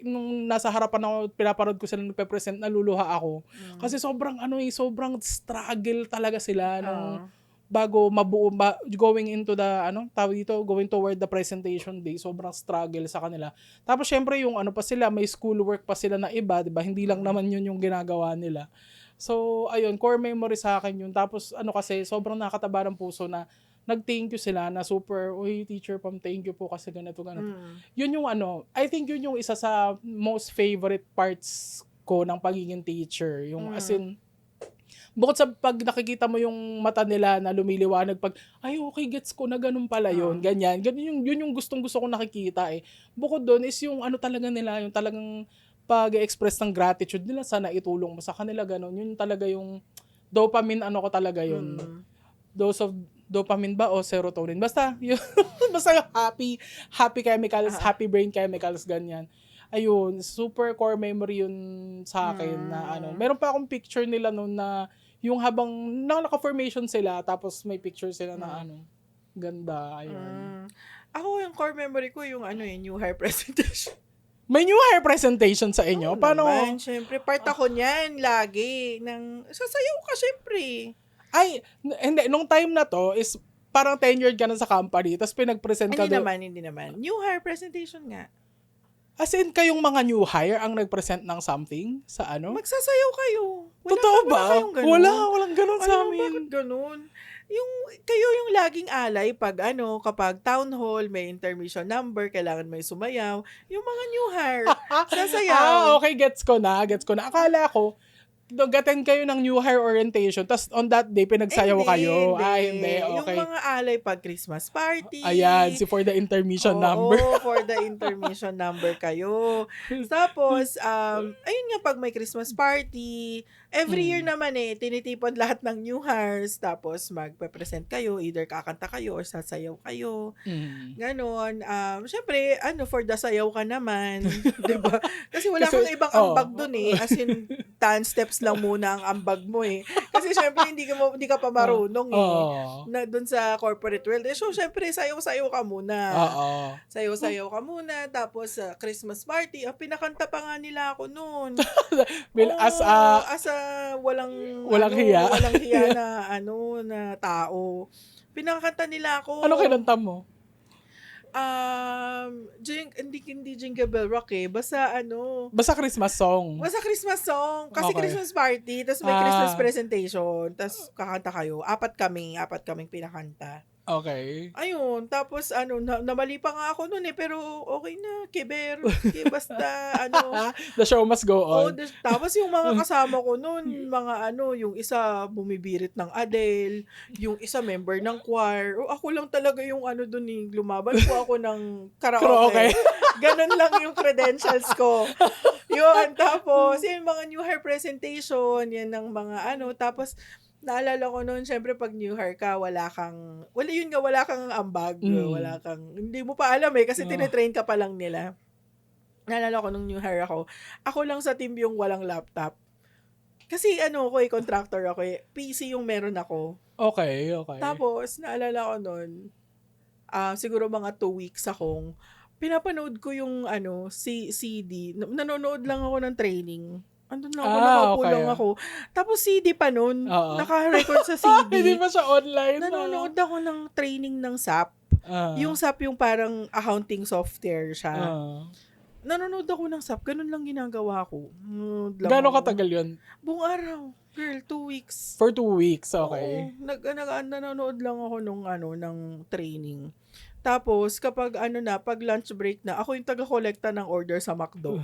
nung nasa harapan ako, pinaparod ko sila nagpe-present, naluluha ako. Kasi sobrang sobrang struggle talaga sila nung bago mabuo going into the going toward the presentation day, sobrang struggle sa kanila. Tapos syempre yung pa sila, may schoolwork pa sila na iba, 'di ba? Hindi lang naman yun yung ginagawa nila. So ayun, core memory sa akin yun. Tapos kasi sobrang nakakataba ng puso na nag-thank you sila na super, uy, Teacher Pam, thank you po kasi ganito. Yun yung I think yun yung isa sa most favorite parts ko ng pagiging teacher. Yung as in, bukod sa pag nakikita mo yung mata nila na lumiliwanag pag, ay okay, gets ko na ganun pala yun, ganyan. Yun yung gustong-gusto kong nakikita eh. Bukod doon is yung talaga nila, yung talagang pag-express ng gratitude nila, sana itulong mo sa kanila, ganun. Yun talaga yung dopamine, ko talaga yun. Dose of dopamine ba o serotonin? Basta yung happy chemicals, happy brain chemicals, ganyan. Ayun, super core memory yun sa akin na meron pa akong picture nila noon na yung habang naka-formation sila tapos may picture sila na ganda, ayun. Ako yung core memory ko yung new hire presentation. May new hire presentation sa inyo? Paano? Naman, syempre, part ako niyan lagi sasayaw ka syempre. Ay, hindi, nung time na to is parang tenured ka na sa company tapos pinag-present ka doon. Hindi naman. New hire presentation nga. As in, kayong mga new hire ang nag-present ng something sa Magsasayaw kayo. Totoo ba? Walang ganun sa amin. Bakit ganun? Kayo yung laging alay pag kapag town hall, may intermission number, kailangan may sumayaw. Yung mga new hire, sasayaw. Okay, gets ko na. Akala ko, gaten kayo ng new hire orientation, tapos on that day, pinagsayaw kayo. Hindi. Okay. Yung mga alay pag Christmas party. Ayan, for the intermission number. Oo, for the intermission number kayo. Tapos, ayun nga, pag may Christmas party, every year naman tinitipon lahat ng new hires, tapos magpe-present kayo, either kakanta kayo or sasayaw kayo. Ganon. Syempre, for the sayaw ka naman. Diba? Kasi wala kang ibang ambag dun as in, dance steps lang muna ang ambag mo Kasi syempre, hindi ka pa marunong na dun sa corporate world. So, syempre, sayaw-sayaw ka muna. Sayaw-sayaw ka muna, tapos Christmas party, pinakanta pa nga nila ako noon. As walang hiya. Walang hiya na na tao. Pinakanta nila ako. Ano kinanta mo? Hindi Jingle Bell Rock basta Basta Christmas song. Kasi okay. Christmas party, tapos may Christmas presentation, tapos kakanta kayo. Apat kaming pinakanta. Okay. Ayun, tapos namali pa nga ako no'n, pero okay na, kiber, basta The show must go on. tapos yung mga kasama ko no'n, mga yung isa bumibirit ng Adele, yung isa member ng choir, ako lang talaga yung do'n, lumaban po ako ng karaoke. Gano'n lang yung credentials ko. Yun, tapos yung mga new hair presentation, yan ng mga tapos naalala ko no'n siyempre 'pag new hair ka wala kang ambag, wala kang hindi mo pa alam, kasi tine-train ka pa lang nila. Naalala ko nung new hire ako lang sa team yung walang laptop. Kasi contractor ako PC yung meron ako. Okay. Tapos naalala ko no'n, siguro mga 2 weeks akong pinapanood ko yung CD, nanonood lang ako ng training. Andun lang ako, nakaupo lang ako. Tapos CD pa nun, naka-record sa CD. Hindi pa siya online. Nanonood ako ng training ng SAP. Yung SAP yung parang accounting software siya. Nanonood ako ng SAP, ganun lang ginagawa ko. Gano'ng katagal yun? Buong araw. Girl, 2 weeks. For 2 weeks, okay. Oo, nanonood lang ako ng training. Tapos, kapag pag lunch break na, ako yung taga-kolekta ng order sa McDo.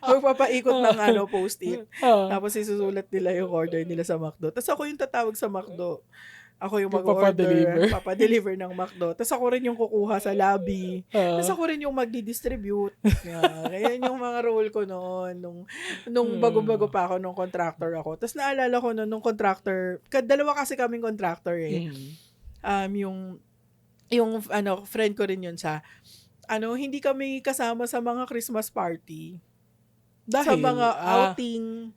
Magpapaikot ng post-it. Tapos isusulat nila yung order nila sa McDo. Tapos ako yung tatawag sa McDo. Ako yung mag-order, papadeliver ng McDo. Tapos ako rin yung kukuha sa lobby. Tapos ako rin yung magdi-distribute. Kaya yung mga role ko noon. Nung bago-bago pa ako, nung contractor ako. Tapos naalala ko nung contractor, dalawa kasi kaming contractor Yung friend ko rin yun siya. Hindi kami kasama sa mga Christmas party. Dahil, sa mga outing.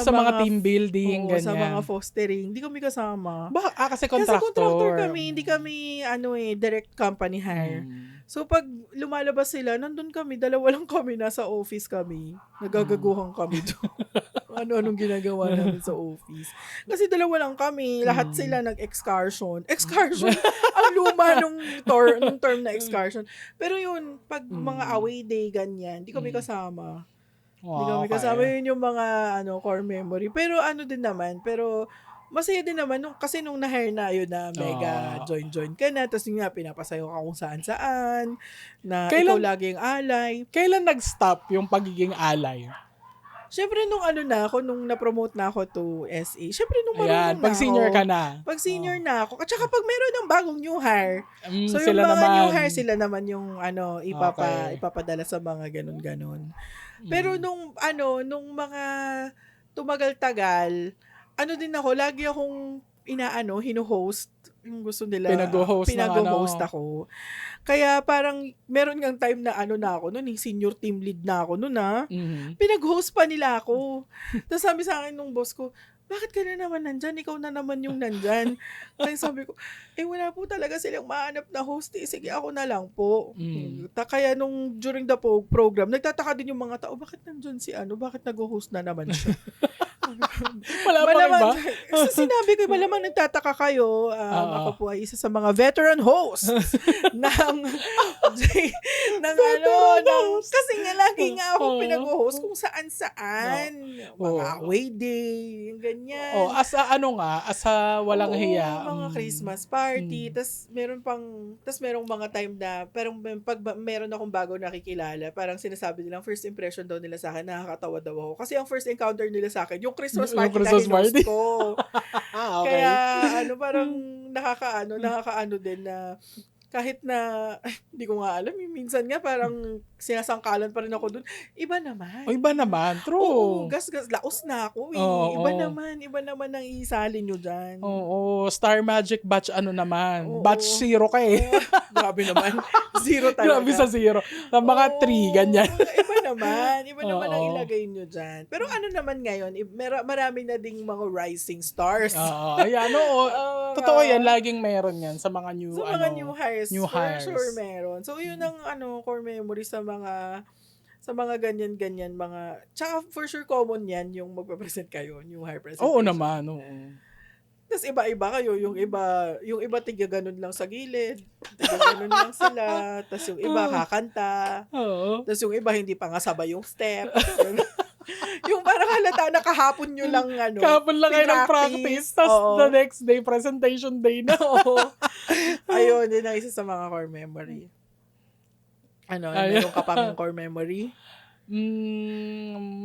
Sa mga team building, ganyan. Sa mga fostering. Hindi kami kasama. Kasi contractor. Kasi contractor kami. Hindi kami, direct company hire. So, pag lumalabas sila, nandun kami, dalawa lang kami, nasa office kami. Nagagaguhan kami doon. Anong ginagawa namin sa office. Kasi dalawa lang kami. Lahat sila nag-excursion. Excursion? Ang luma nung term na excursion. Pero yun, pag mga away day, ganyan, hindi kami kasama. Hindi kami kasama. Yun yung mga core memory. Pero din naman, masaya din naman kasi nung na-hire na yun na mega join ka na, tapos yun nga pinapasayo ka kung saan-saan, na ikaw laging alay. Kailan nag-stop yung pagiging alay? Siyempre nung nung na-promote na ako to SA, siyempre nung marunong pag senior ka na. Pag senior na ako. At saka pag meron ng bagong new hire. So yung mga new hire, sila naman yung ipapadala sa mga ganun-ganun. Pero nung mga tumagal-tagal, din ako, lagi akong hinuhost. Yung gusto nila. Pinag-host ako. Kaya parang meron ngang time na ako noon, senior team lead na ako noon Pinag-host pa nila ako. Tapos sabi sa akin nung boss ko, bakit ka na naman nandyan? Ikaw na naman yung nandyan. Kaya sabi ko, wala po talaga silang mahanap na host. Sige, ako na lang po. Kaya during the program, nagtataka din yung mga tao, bakit nandyan bakit nag-host na naman siya? Wala pa ba? Kasi sinabi ko, malamang nagtataka kayo. Ako po ay isa sa mga veteran hosts kasi nga lagi nga ako pinag-host kung saan-saan. Mga away day, yung ganyan. As walang hiya. Mga Christmas party. Tapos merong mga time na, pero pag meron akong bago nakikilala, parang sinasabi nilang first impression daw nila sa akin, nakakatawa daw ako. Kasi ang first encounter nila sa akin, yung Christmas party na hinost ko. Kaya, parang nakakaano din na kahit na, hindi ko nga alam, minsan nga parang sinasangkalan pa rin ako dun. Iba naman. True. Oo, laos na ako Iba naman ang isalin nyo dyan. Star Magic batch naman. Batch 0 ka Grabe naman. 0 talaga. Grabe sa 0. Sa mga 3, ganyan. Iba naman ang ilagay nyo dyan. Pero naman ngayon, marami na ding mga rising stars. Totoo yan, laging meron yan sa mga new, new hires. For sure meron. So, yun ang core memory sa mga ganyan-ganyan tsaka for sure common yan yung magpe-present kayo, new hire presentation. Oo naman, Tapos iba-iba kayo, yung iba tiga ganun lang sa gilid, tiga ganun lang sila, tapos yung iba kakanta, tapos yung iba hindi pa nga sabay yung step. Yung parang halata na kahapon nyo lang, Kahapon lang kayo ng practice, tapos the next day, presentation day na. Oo. Ayun, yun ang isa sa mga core memory. Meron ka pang core memory?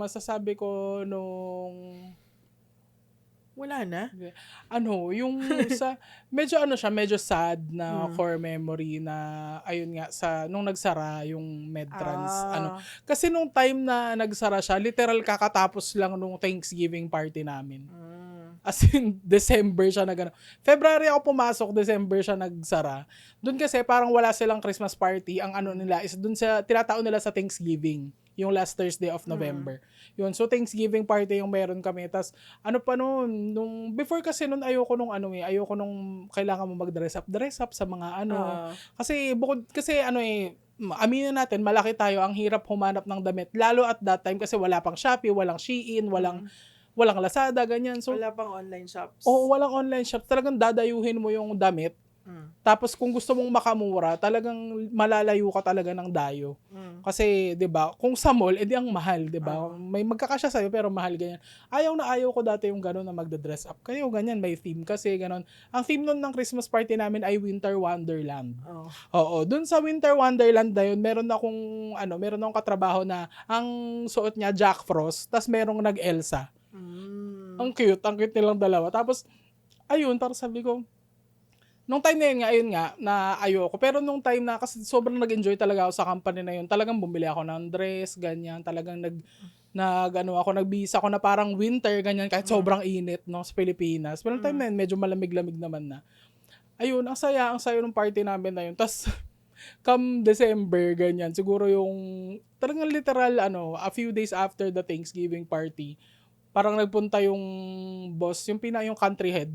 Masasabi ko nung... Wala na? Yung medyo sad na core memory na, ayun nga, nung nagsara yung Medtrans, kasi nung time na nagsara siya, literal kakatapos lang nung Thanksgiving party namin. As in, December siya na gano'n. February ako pumasok, December siya nagsara. Doon kasi parang wala silang Christmas party. Ang nila is doon tinataon nila sa Thanksgiving. Yung last Thursday of November. Yun. So, Thanksgiving party yung meron kami. Tapos, pa nung before kasi nun ayoko nung kailangan mo dress up sa mga kasi aminin natin, malaki tayo, ang hirap humanap ng damit. Lalo at that time kasi wala pang Shopee, walang Shein, walang Lazada, ganyan. So, wala pang online shops. Oo, walang online shops. Talagang dadayuhin mo yung damit. Tapos kung gusto mong makamura, talagang malalayo ka talaga ng dayo. Kasi, 'di ba, kung sa mall, edi ang mahal, 'di ba? May magkakasya sa'yo pero mahal ganyan. Ayaw ko dati yung gano'n na magda-dress up. Kayo ganyan, may theme kasi gano'n. Ang theme nun ng Christmas party namin ay Winter Wonderland. Oo, dun sa Winter Wonderland na yun, meron akong katrabaho na ang suot niya Jack Frost, tas merong nag-Elsa. Ang cute nilang dalawa. Tapos, ayun, parang sabi ko, nung time na yun nga, ayun nga, na ayoko. Pero nung time na, kasi sobrang nag-enjoy talaga ako sa company na yun. Talagang bumili ako ng dress, ganyan. Talagang nagbihis ako na parang winter, ganyan, kahit sobrang init, no, sa Pilipinas. Pero nung time na yun, medyo malamig-lamig naman na. Ayun, ang saya ng party namin na yun. Tapos, come December, ganyan, siguro yung, talagang literal, a few days after the Thanksgiving party, parang nagpunta yung boss, yung country head.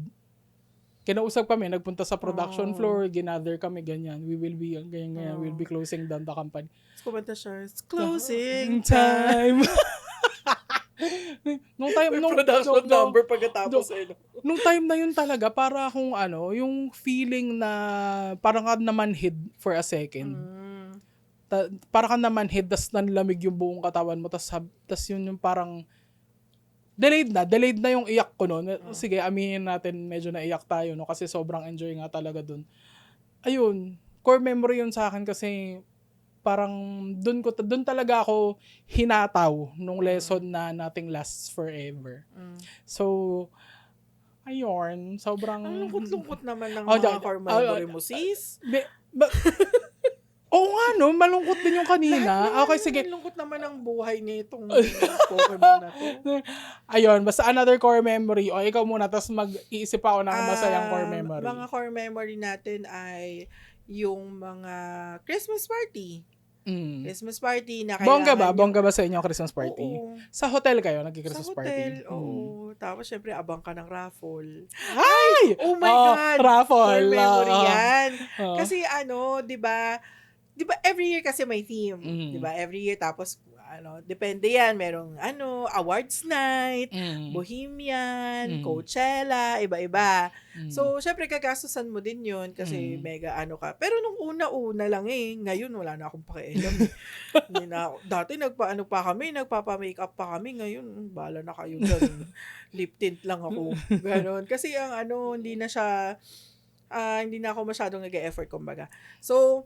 Kinausap kami, nagpunta sa production floor, ginather kami, ganyan. We will be, ganyan. We'll be closing down the company. Kumanta siya, it's closing time. Nung time, production number pagkatapos. Nung time na yun talaga, para akong yung feeling na parang ka namanhid for a second. Para ka namanhid, tas nanlamig yung buong katawan mo, tas yun yung parang, delayed na yung iyak ko noon. Sige, aminin natin, medyo naiyak tayo, no? Kasi sobrang enjoy nga talaga dun. Ayun, core memory yun sa akin kasi parang dun talaga ako hinataw nung lesson na nothing lasts forever. So, ayun, sobrang... Ang lungkot-lungkot naman ng mga core memory mo, sis. Oo nga, no? Malungkot din yung kanina. Okay, sige. Malungkot naman ang buhay nitong Pokemon na to. Ayun, basta another core memory. O, ikaw muna, tapos mag-iisip ako ng masayang core memory. Mga core memory natin ay yung mga Christmas party. Christmas party na kailangan... Bongga ba sa inyo ang Christmas party? Oo. Sa hotel kayo, nagki-Christmas party? Sa hotel, oo. Tapos, syempre, abang ka ng raffle. Ay! Oh my God! Raffle! Core memory yan. Kasi, di ba, every year kasi may theme. Di ba? Every year, tapos, depende yan. Merong, awards night, Bohemian, Coachella, iba-iba. So, syempre, kagastusan mo din yun kasi mega ka. Pero nung una-una lang ngayon wala na akong pakialam. Dati nagpapa-makeup pa kami. Ngayon, bahala na kayo dyan. Lip tint lang ako. Ganon. Kasi hindi na siya, hindi na ako masyadong nag-e-effort, kumbaga. So,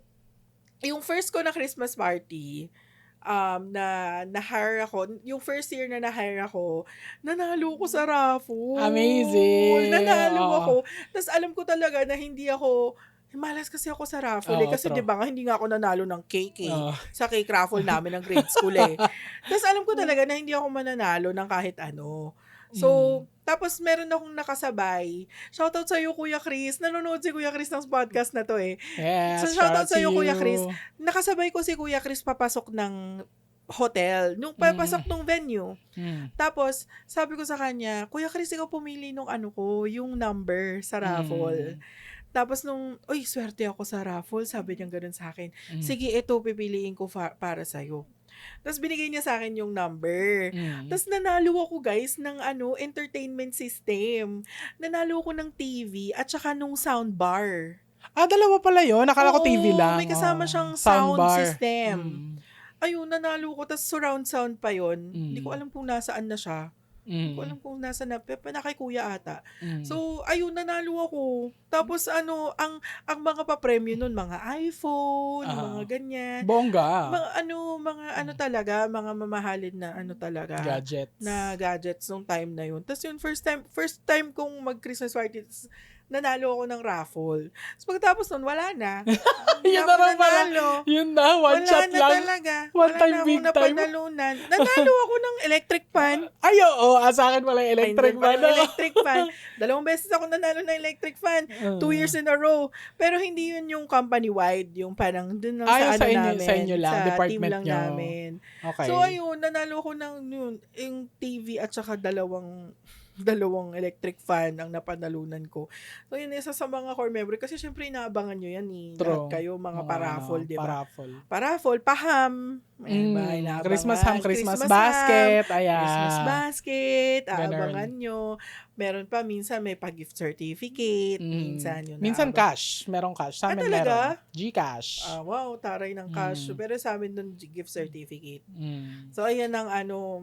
yung first ko na Christmas party, na-hire ako, yung first year na na-hire ako, nanalo ko sa raffle. Amazing! Nanalo ako. Tapos alam ko talaga na hindi ako, malas kasi ako sa raffle kasi di ba nga, hindi nga ako nanalo ng cake sa cake raffle namin ng grade school Tapos alam ko talaga na hindi ako mananalo ng kahit ano. So, tapos meron akong nakasabay. Shoutout sa iyo, Kuya Chris. Nanonood si Kuya Chris ng podcast na to Yes, so, shoutout sa iyo, Kuya Chris. Nakasabay ko si Kuya Chris papasok ng hotel. Nung papasok ng venue. Tapos, sabi ko sa kanya, Kuya Chris, ikaw pumili nung yung number sa raffle. Tapos swerte ako sa raffle. Sabi niya ganun sa akin. Sige, ito pipiliin ko para sa'yo. Tapos binigay niya sa akin yung number. Tapos nanalo ako, guys, ng entertainment system. Nanalo ako ng TV at saka nung soundbar. Dalawa pala yun. Nakala ko TV lang. May kasama siyang sound system. ayun, nanalo ko. Tapos surround sound pa yon. Hindi ko alam kung nasaan na siya. Hindi ko alam kung nasa na, kay kuya ata. So, ayun, nanalo ako. Tapos ang mga pa-premyo nun, mga iPhone, mga ganyan. Bongga. Mga talaga, mga mamahalin na talaga. Gadgets. Na gadgets nung time na yun. Tapos yun, first time kong mag-Christmas party, nanalo ako ng raffle. So, pagkatapos nun, wala na. Yun na raw pala. Yun na, one shot lang. Wala na talaga. One time, wala big na time. napanalunan. Nanalo ako ng electric fan. Ay, oo. Sa akin wala electric fan. Electric fan. 2 beses ako nanalo ng electric fan. 2 years in a row. Pero hindi yun yung company-wide. Yung parang dun lang sa namin. Sa inyo lang. Sa Department team lang nyo. namin. Okay. So, ayun. Nanalo ko ng yung TV at saka dalawang electric fan ang napanalunan ko. So, yun, isa sa mga core memory. Kasi, syempre, inaabangan nyo yan eh. True. Lahat kayo, mga paraffle, di ba? Paraffle. Paham. Christmas ham, Christmas basket. Ayan. Christmas basket. Ganun. Aabangan nyo. Meron pa, minsan may pa-gift certificate. Minsan cash. Merong cash. Sa amin talaga? meron. Gcash. Wow, taray ng cash. Pero sa amin dun, gift certificate. So, ayan ang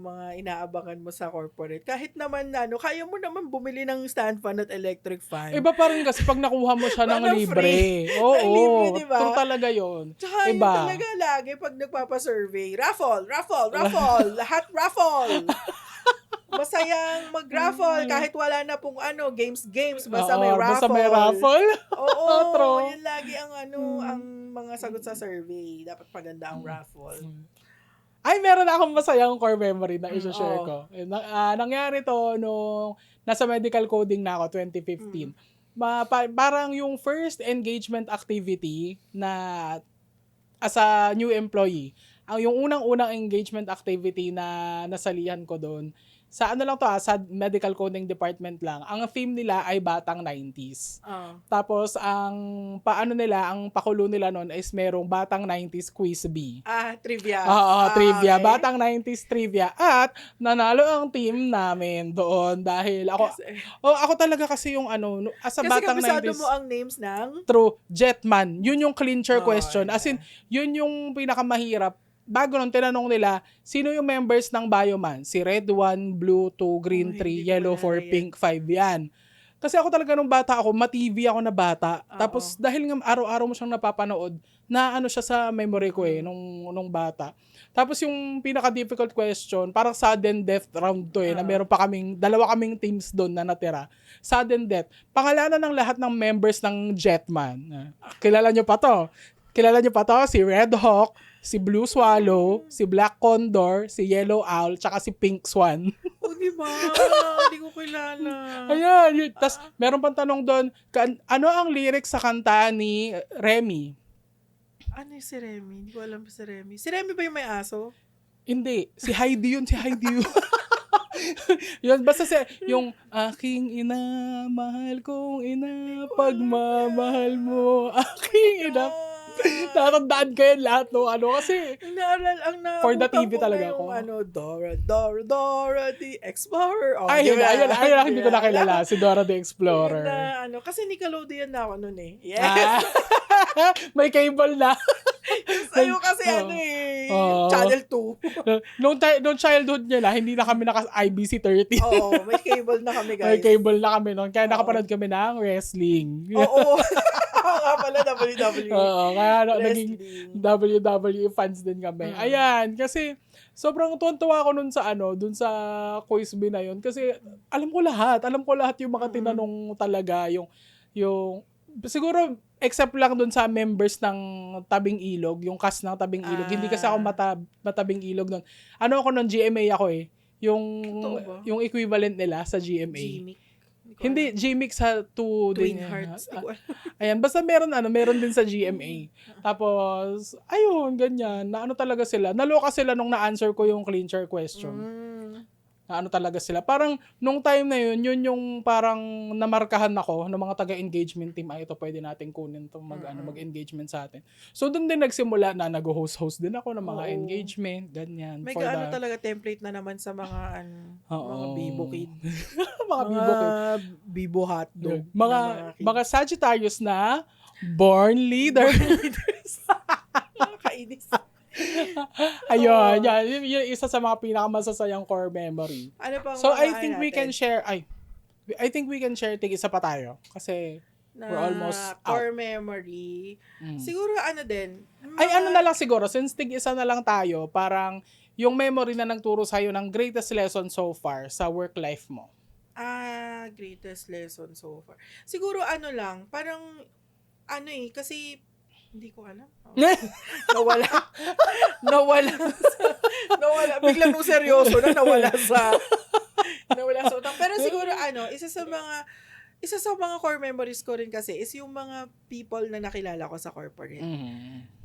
mga inaabangan mo sa corporate. Kahit naman, kaya mo naman bumili ng stand fan at electric fan. Iba pa rin kasi pag nakuha mo siya ng libre. Oo. Libre, diba? True talaga yun. Tsaka yun talaga lagi pag nagpapasurvey. Raffle. Lahat raffle. Masayang mag-raffle kahit wala na pong games. Basta may raffle. Basta may raffle. Oo. True. Yun lagi ang ang mga sagot sa survey. Dapat maganda ang raffle. Ay, meron akong masayang core memory na i-share ko. Nangyari to nung nasa medical coding na ako, 2015. Parang yung first engagement activity na as a new employee, yung unang-unang engagement activity na nasalihan ko doon, sa sa medical coding department lang, ang theme nila ay batang 90s. Tapos, ang pakulo nila noon is merong batang 90s quiz bee. Trivia. Trivia. Okay. Batang 90s trivia. At, nanalo ang team namin doon dahil ako talaga kasi yung as a batang 90s. Kasi mo ang names ng? True. Jetman. Yun yung clincher question. As in, yun yung pinakamahirap. Bago nung tinanong nila, sino yung members ng Bioman? Si Red 1, Blue 2, Green 3, Yellow 4, Pink 5, yan. Kasi ako talaga nung bata ako, ma-TV ako na bata. Tapos dahil nga araw-araw mo siyang napapanood, na siya sa memory ko nung bata. Tapos yung pinaka-difficult question, parang sudden death round to na meron pa dalawa kaming teams doon na natira. Sudden death. Pangalanan ng lahat ng members ng Jetman. Kilala nyo pa to? Si Red Hawk, si Blue Swallow, si Black Condor, si Yellow Owl, tsaka si Pink Swan. Diba? Hindi ko kilala. Ayan. Tapos, meron pang tanong doon, ano ang lyrics sa kanta ni Remy? Ano yung si Remy? Hindi ko alam si Remy. Si Remy ba yung may aso? Hindi. Si Heidi yun. Yun, basta yung aking ina, mahal kong ina, pagmamahal mo, aking ina. Tatandaan ko yun lahat, kasi for the TV talaga ako. Dora the Explorer. Ayun, hindi ko nakilala. Si Dora the Explorer. Kasi Nickelodeon na ako nun eh. Yes. May cable na. Sa'yo kasi Channel 2. Nung childhood niya hindi na kami IBC 30. Oo, may cable na kami, guys. May cable na kami noon. Kaya nakapanood kami ng wrestling. Oo. Nga pala, WWE. Oo, kaya naging WWE fans din kami. Ayan, kasi sobrang tuwan-tuwa ako dun sa quiz bee na yun. Kasi alam ko lahat yung mga tinanong talaga, yung siguro, except lang dun sa members ng Tabing Ilog, yung cast ng Tabing Ilog. Hindi kasi ako matabing ilog nun. Ako nun, GMA ako yung equivalent nila sa GMA. GMIC. Hindi, GMIC sa 2 Twin din. Hearts. Ayan, basta meron din sa GMA. Tapos, ayun, ganyan. Talaga sila. Naloka sila nung na-answer ko yung clincher question. Talaga sila. Parang, nung time na yun yung parang namarkahan ako ng mga taga-engagement team. Ito pwede natin kunin itong mag-engagement sa atin. So, doon din nagsimula na nag-host din ako ng mga engagement, ganyan. May talaga template na naman sa mga mga Bibo Kid. Mga Bibo Kid. Bibo hotdog. Mga Sagittarius na born leaders. Nakakainis. Ayun, yan. Yung isa sa mga pinakamasasayang core memory. Ano pang So, I mga think we can natin share, I think we can share isa pa tayo. Kasi, we're almost na out. core memory? Siguro ano din, Ay, ano na lang siguro, since isa na lang tayo, parang yung memory na nagturo sa'yo ng greatest lesson so far sa work life mo. Greatest lesson so far. Siguro ano lang, parang kasi hindi ko alam. Nawala. nawala. nawala. Biglang nung seryoso na nawala sa utang. Pero siguro isa sa mga core memories ko rin kasi is yung mga people na nakilala ko sa corporate.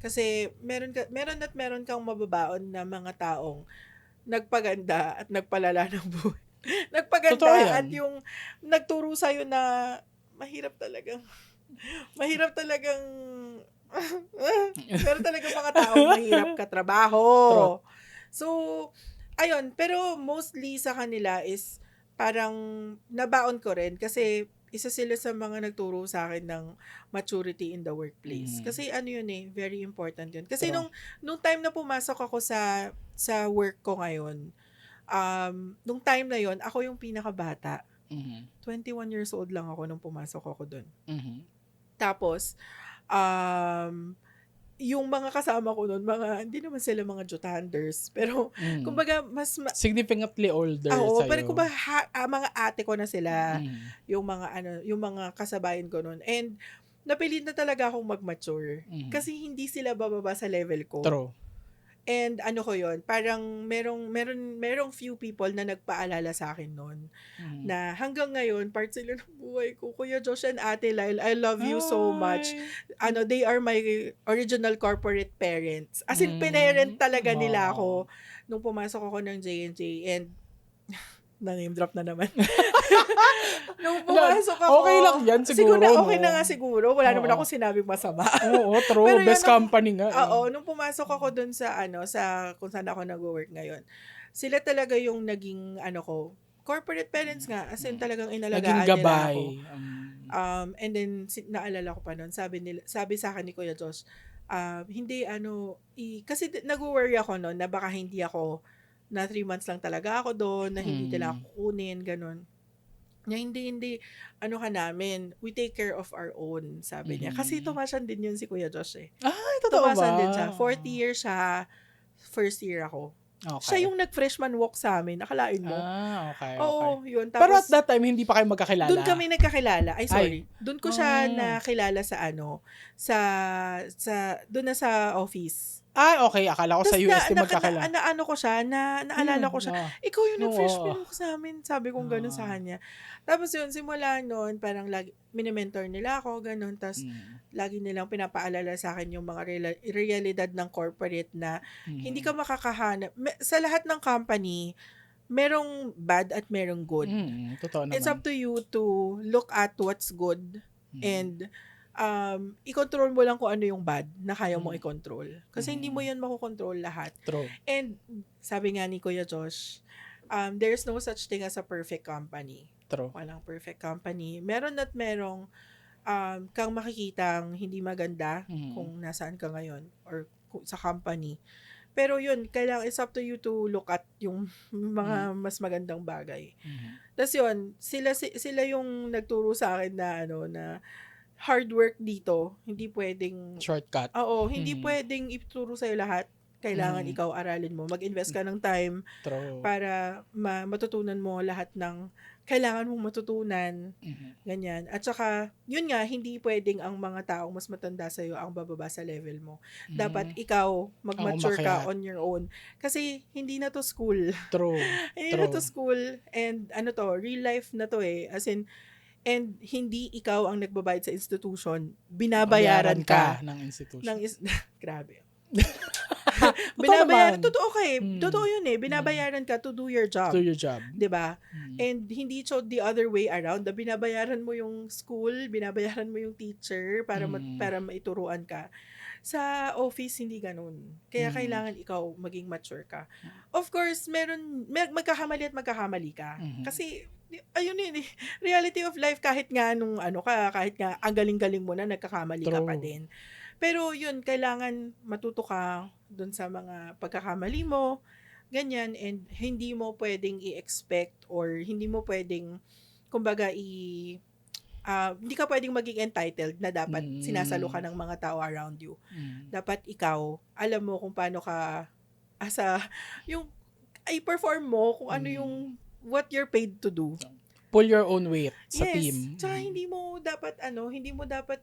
Kasi meron kang mababaon na mga taong nagpaganda at nagpalala ng buhay. Nagpaganda at yung nagturo sa'yo na mahirap talagang meron talagang mga taong mahirap katrabaho. So, ayun, pero mostly sa kanila is parang nabaon ko rin kasi isa sila sa mga nagturo sa akin ng maturity in the workplace. Kasi very important yun. Kasi nung time na pumasok ako sa work ko ngayon, nung time na yon ako yung pinakabata. 21 years old lang ako nung pumasok ako doon. Tapos, yung mga kasama ko noon, hindi naman sila mga jutanders, pero kumbaga significantly older oo, sa'yo. pero kumbaga mga ate ko na sila, yung mga kasabayan ko noon. And napilit na talaga akong mag-mature kasi hindi sila bababa sa level ko. True. And ko yun, parang merong few people na nagpaalala sa akin noon na hanggang ngayon, part sila ng buhay ko. Kuya Josh and Ate Lyle, I love you so much. They are my original corporate parents. As in, pinarent talaga nila ako nung pumasok ako ng J&J. And na-name drop na naman. Nung pumasok ako, okay lang yan siguro. Okay na nga siguro. Wala naman akong sinabing masama. Oo, true. Pero best company nga. Oo, nung pumasok ako dun sa kung saan ako nag-work ngayon, sila talaga yung naging corporate parents nga. As in, talagang inalagaan nila ako. And then, naalala ko pa nun, sabi sa akin ni Kuya Josh, hindi kasi nag-worry ako noon na baka hindi ako na 3 months lang talaga ako doon, na hindi nila ako kunin, ganun. Na hindi, ka namin, we take care of our own, sabi niya. Kasi tumasan din yun si Kuya Josh eh. Ay, totoo ba? Tumasan din siya. 4th year siya, 1st year ako. Okay. Siya yung nag-freshman walk sa amin, nakalain mo. Okay. Oo, yun. Tapos, pero at that time, hindi pa kayo magkakilala? Doon kami nagkakilala. Doon ko siya nakilala sa doon na sa office. Okay. Akala ko sa UST magkakilala. Naalala ko siya. Ikaw yung nag-freshman walk sa amin. Sabi kong gano'n sa kanya. Tapos yun, simula noon, parang mini-mentor nila ako, gano'n. Tapos, lagi nilang pinapaalala sa akin yung mga realidad ng corporate na hindi ka makakahanap. Sa lahat ng company, merong bad at merong good. Totoo naman. It's up to you to look at what's good and i-control mo lang kung ano yung bad na kaya mo i-control. Kasi hindi mo yan makukontrol lahat. True. And sabi nga ni Kuya Josh, there's no such thing as a perfect company. True. Walang perfect company. Meron at merong kang makikitang hindi maganda kung nasaan ka ngayon or sa company. Pero yun, kailangan it's up to you to look at yung mga mas magandang bagay. Tapos yun, sila yung nagturo sa akin na na hard work dito, hindi pwedeng shortcut. Oo, hindi pwedeng ituro sa'yo lahat. Kailangan ikaw aralin mo. Mag-invest ka ng time para matutunan mo lahat ng kailangan mong matutunan. Ganyan. At saka, yun nga, hindi pwedeng ang mga taong mas matanda sa'yo ang bababa sa level mo. Dapat ikaw mag-mature ka on your own. Kasi hindi na to school. True. Hindi na to school. And real life na to eh. As in, and hindi ikaw ang nagbabayad sa institution, binabayaran ka ng institution. Grabe. Binabayaran, totoo totoo yun eh. Binabayaran ka to do your job. 'Di ba? And hindi the other way around. Binabayaran mo yung school, binabayaran mo yung teacher para maituruan ka. Sa office, hindi ganun. Kaya kailangan ikaw maging mature ka. Of course, magkakamali at magkakamali ka. Kasi, ayun yun eh. Reality of life, kahit nga kahit nga ang galing-galing mo na, nagkakamali ka pa din. Pero yun, kailangan matuto ka dun sa mga pagkakamali mo, ganyan, and hindi mo pwedeng i-expect or hindi mo pwedeng, kumbaga, hindi ka pwedeng maging entitled na dapat sinasalo ka ng mga tao around you. Dapat ikaw, alam mo kung paano ka, yung, i-perform mo kung ano yung, what you're paid to do. Pull your own weight sa team. Tsaka hindi mo dapat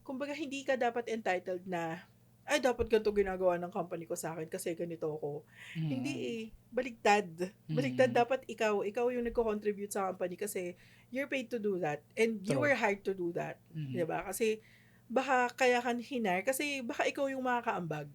kumbaga hindi ka dapat entitled na, ay, dapat ganito ginagawa ng company ko sa akin kasi ganito ako. Hindi Baligtad. Baligtad, dapat ikaw yung nagko-contribute sa company kasi you're paid to do that and you were hired to do that. Diba? Kasi baka kaya ka hinar kasi baka ikaw yung makakaambag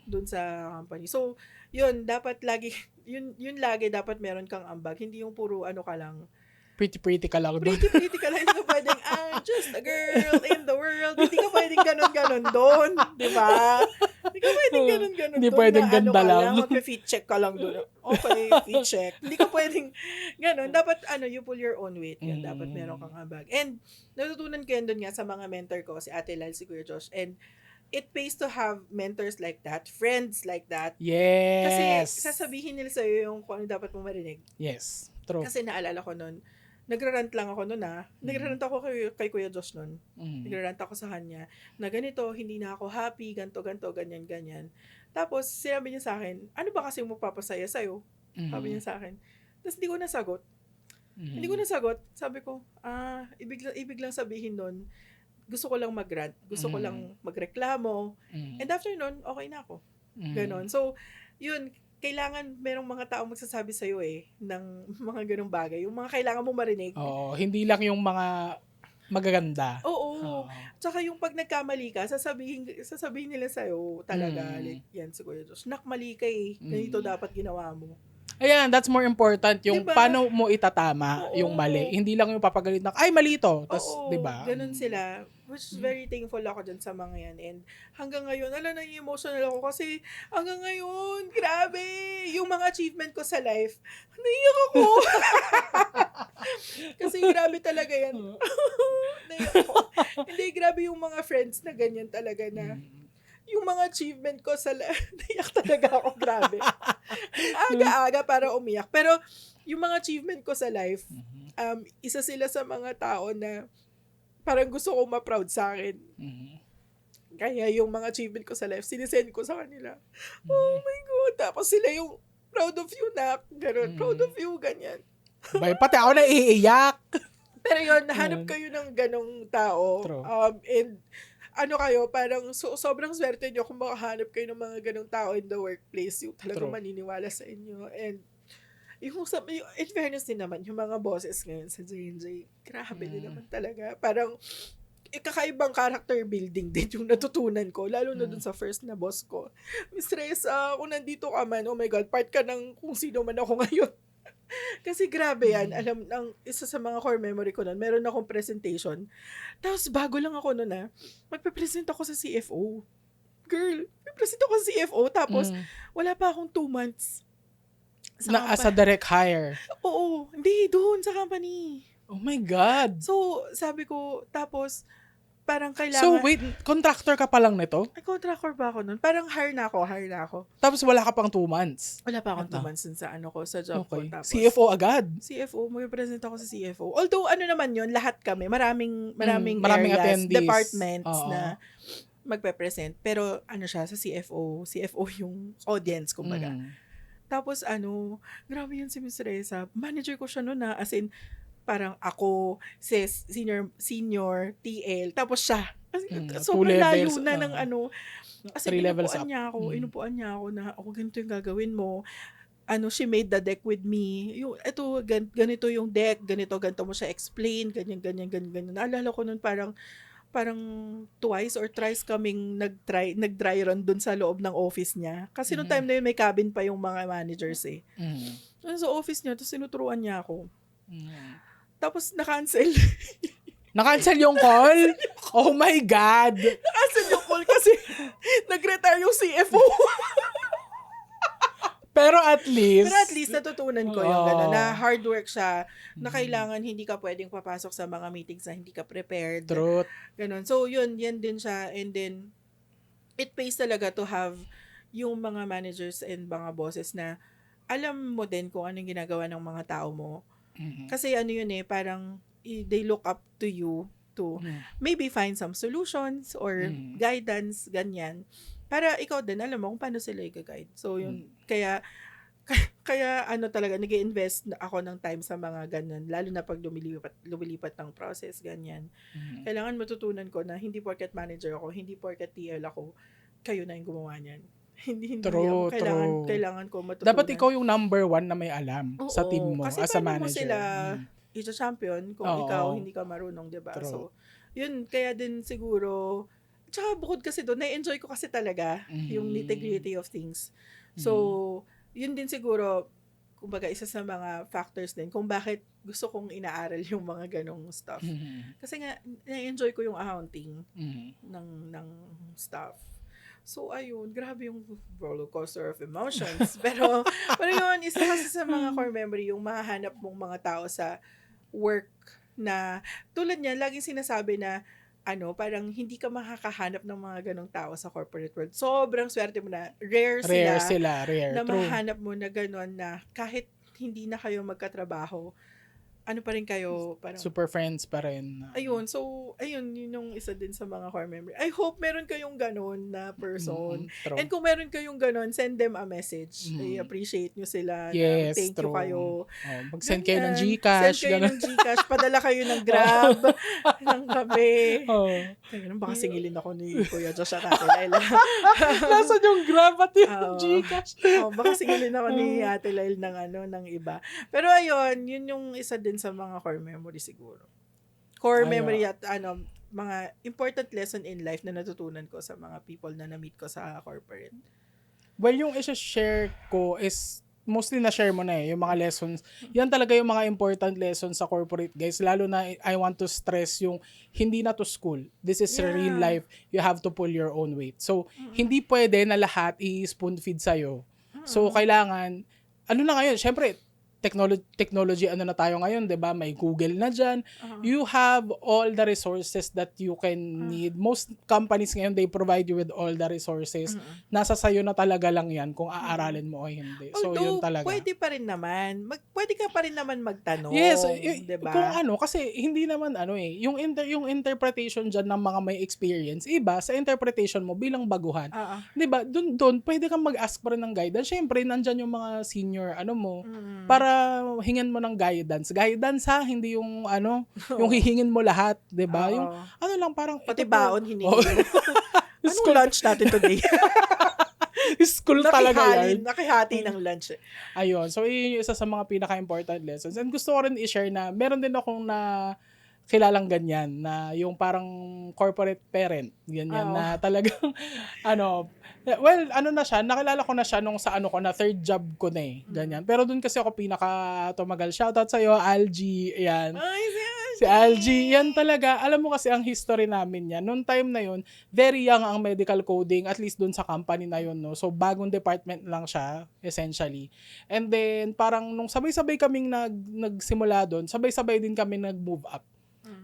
dun sa company. So, yun, dapat lagi, yun lagi dapat meron kang ambag. Hindi yung puro ka lang. Pretty ka lang. Pretty ka lang. Hindi ka pwedeng, just a girl in the world. Hindi ka pwedeng ganon doon. Diba? Hindi ka pwedeng ganon doon. Hindi pwedeng ganda lang. Mag-feet check ka lang doon. Okay, feet check. Hindi ka pwedeng ganon. Dapat, you pull your own weight. Yan. Dapat meron kang ambag. And, natutunan ko yan doon nga sa mga mentor ko, si Ate Lal, si Kuya Josh. And, it pays to have mentors like that, friends like that. Yes. Kasi sasabihin nila sa'yo yung kung ano dapat mo marinig. Yes, true. Kasi naalala ko nun, nagrarant lang ako nun Nagrarant ako kay Kuya Josh nun. Nagrarant ako sa kanya na ganito, hindi na ako happy, ganto, ganyan. Tapos, sinabi niya sa akin, ano ba kasi magpapasaya sa'yo? Sabi niya sa akin. Tapos, hindi ko nasagot. Hindi ko nasagot. Sabi ko, ibig lang sabihin nun, gusto ko lang mag-rant, gusto ko lang magreklamo, and after nun, okay na ako. Ganon. So, yun, kailangan merong mga tao magsasabi sa'yo ng mga ganong bagay. Yung mga kailangan mong marinig. Oo, hindi lang yung mga magaganda. Oo. Tsaka yung pag nagkamali ka, sasabihin nila sa'yo talaga, like, yan, siguro, mali ka ganito dapat ginawa mo. Ayan, that's more important. Yung diba? Paano mo itatama yung mali. Hindi lang yung papagalit na, ay, mali to. Tas, diba? Ganun sila. Which is very thankful ako dyan sa mga yan. And hanggang ngayon, na-emotional ako kasi hanggang ngayon, grabe, yung mga achievement ko sa life, naiyak ako. Kasi grabe talaga yan. Naiyak ako. Hindi, grabe yung mga friends na ganyan talaga na, yung mga achievement ko sa naiyak talaga ako, grabe. Aga-aga para umiyak. Pero yung mga achievement ko sa life, isa sila sa mga tao na parang gusto ko ma-proud sa akin. Kaya yung mga achievement ko sa life, sinisend ko sa kanila. Oh my God. Tapos sila yung proud of you na, gano'n, proud of you, ganyan. Bay, pati ako na iiyak. Pero yun, nahanap kayo ng ganong tao. True. And kayo, parang sobrang swerte nyo kung makahanap kayo ng mga ganong tao in the workplace, yung talagang maniniwala sa inyo. And yung in fairness din naman, yung mga bosses ngayon sa J&J, grabe din naman talaga. Parang kakaibang character building din yung natutunan ko, lalo na dun sa first na boss ko. Miss Reza, kung nandito ka man, oh my God, part ka ng kung sino man ako ngayon. Kasi grabe yan, isa sa mga core memory ko nun, meron akong presentation. Tapos bago lang ako nun magpe-present ako sa CFO. Girl, may-present ako sa CFO, tapos wala pa akong 2 months. As a direct hire? Oo, hindi, doon sa company. Oh my God. So, sabi ko, tapos, parang kailangan... So, wait, contractor ka pa lang nito? Ay, contractor ba ako nun? Parang hire na ako. Tapos wala ka pang 2 months? Wala pa akong 2 months dun sa job ko. Tapos, CFO agad? CFO, may-present ako sa CFO. Although, naman yun, lahat kami, maraming areas, attendees, departments na magpe-present. Pero, sa CFO yung audience, kumbaga. Tapos, grabe yun si Miss Reza. Manager ko siya noon as in, parang ako, senior, TL, tapos siya. Sobrang layo na ng as in, inupuan niya ako na, ganito yung gagawin mo. She made the deck with me. Ganito yung deck, ganito mo siya explain, ganyan. Naalala ko nun parang twice or thrice kaming nag-dry run dun sa loob ng office niya. Kasi noong time na yun, may cabin pa yung mga managers Sa office niya, tapos sinuturuan niya ako. Tapos na-cancel. Na-cancel yung call? Oh my God! Na-cancel yung call kasi nag-retire yung CFO. Pero at least natutunan ko yung gano'n, na hard work siya, na kailangan hindi ka pwedeng papasok sa mga meetings na hindi ka prepared. Truth. Gano'n. So, yan din siya. And then, it pays talaga to have yung mga managers and mga bosses na alam mo din kung anong ginagawa ng mga tao mo. Kasi yun parang they look up to you to maybe find some solutions or guidance, ganyan. Para ikaw din, alam mo kung paano sila i-guide. So, yun, kaya talaga, nag-i-invest ako ng time sa mga ganyan, lalo na pag lumilipat ng process, ganyan. Kailangan matutunan ko na hindi porket manager ako, hindi porket TL ako, kayo na yung gumawa niyan. Hindi True, ako. Kailangan ko matutunan. Dapat ikaw yung number 1 na may alam sa team mo kasi as a manager. Kasi paano mo sila i-champion kung ikaw hindi ka marunong, diba? True. So, yun, kaya din siguro, tsaka bukod kasi doon, na-enjoy ko kasi talaga yung nitty-gritty of things. So, yun din siguro, kumbaga, isa sa mga factors din kung bakit gusto kong inaaral yung mga ganong stuff. Kasi nga, na-enjoy ko yung accounting ng stuff. So, ayun, grabe yung roller coaster of emotions. pero yun, isa kasi sa mga core memory, yung mahahanap mong mga tao sa work na, tulad niya, laging sinasabi na, parang hindi ka makakahanap ng mga ganong tao sa corporate world. Sobrang swerte mo na. Rare sila. Na True. mahanap mo na ganon na kahit hindi na kayo magkatrabaho, pa rin kayo, parang super friends pa rin. Ayun, so, yun yung isa din sa mga core memory. I hope meron kayong ganon na person. True. And kung meron kayong ganon, send them a message. I appreciate nyo sila. Yes, thank true. you kayo. Mag-send kayo ng Gcash. Send kayo ng Gcash. Padala kayo ng Grab. ng kape. Ganun, baka singilin ako ni Kuya Josh at Ate Laila. Nasaan yung Grab at yung Gcash? Baka singilin ako ni Ate Laila ng iba. Pero ayun, yun yung isa din sa mga core memory siguro. Core memory at mga important lesson in life na natutunan ko sa mga people na na-meet ko sa corporate. Well, yung isa-share ko is mostly na-share mo na yung mga lessons. Yan talaga yung mga important lessons sa corporate, guys. Lalo na I want to stress yung hindi na to school. This is real life. You have to pull your own weight. So, hindi pwede na lahat i-spoon feed sa'yo. So, kailangan, na ngayon, syempre, technology na tayo ngayon, 'di ba? May Google na diyan. You have all the resources that you can need. Most companies ngayon, they provide you with all the resources. Nasa sayo na talaga lang 'yan kung aaralin mo o hindi. So although, yun talaga. Pwede pa rin naman. Pwede ka pa rin naman magtanong, yes, 'di ba? Kung kasi hindi naman yung interpretation diyan ng mga may experience, iba sa interpretation mo bilang baguhan. 'Di ba? Doon pwede kang mag-ask pa rin ng guidance. Syempre, nandiyan yung mga senior mo para hingan mo ng guidance. Guidance hindi yung yung hihingin mo lahat, 'di ba? Yung lang parang pati baon hiningi. Anong lunch natin today? School talaga yan. Nakihati ng lunch. Ayun. So, yun yung isa sa mga pinaka-important lessons. And gusto ko rin i-share na meron din akong kilalang ganyan na yung parang corporate parent. Ganyan na talagang well, na siya, nakilala ko na siya nung sa ko na third job ko na ganyan. Pero dun kasi ako pinaka tumagal. Shoutout sa'yo, Algie. Ayan. Si Algie, yan talaga. Alam mo kasi ang history namin yan. Noong time na yun, very young ang medical coding, at least dun sa company na yun, no? So, bagong department lang siya, essentially. And then, parang nung sabay-sabay kaming nagsimula dun, sabay-sabay din kami nag-move up.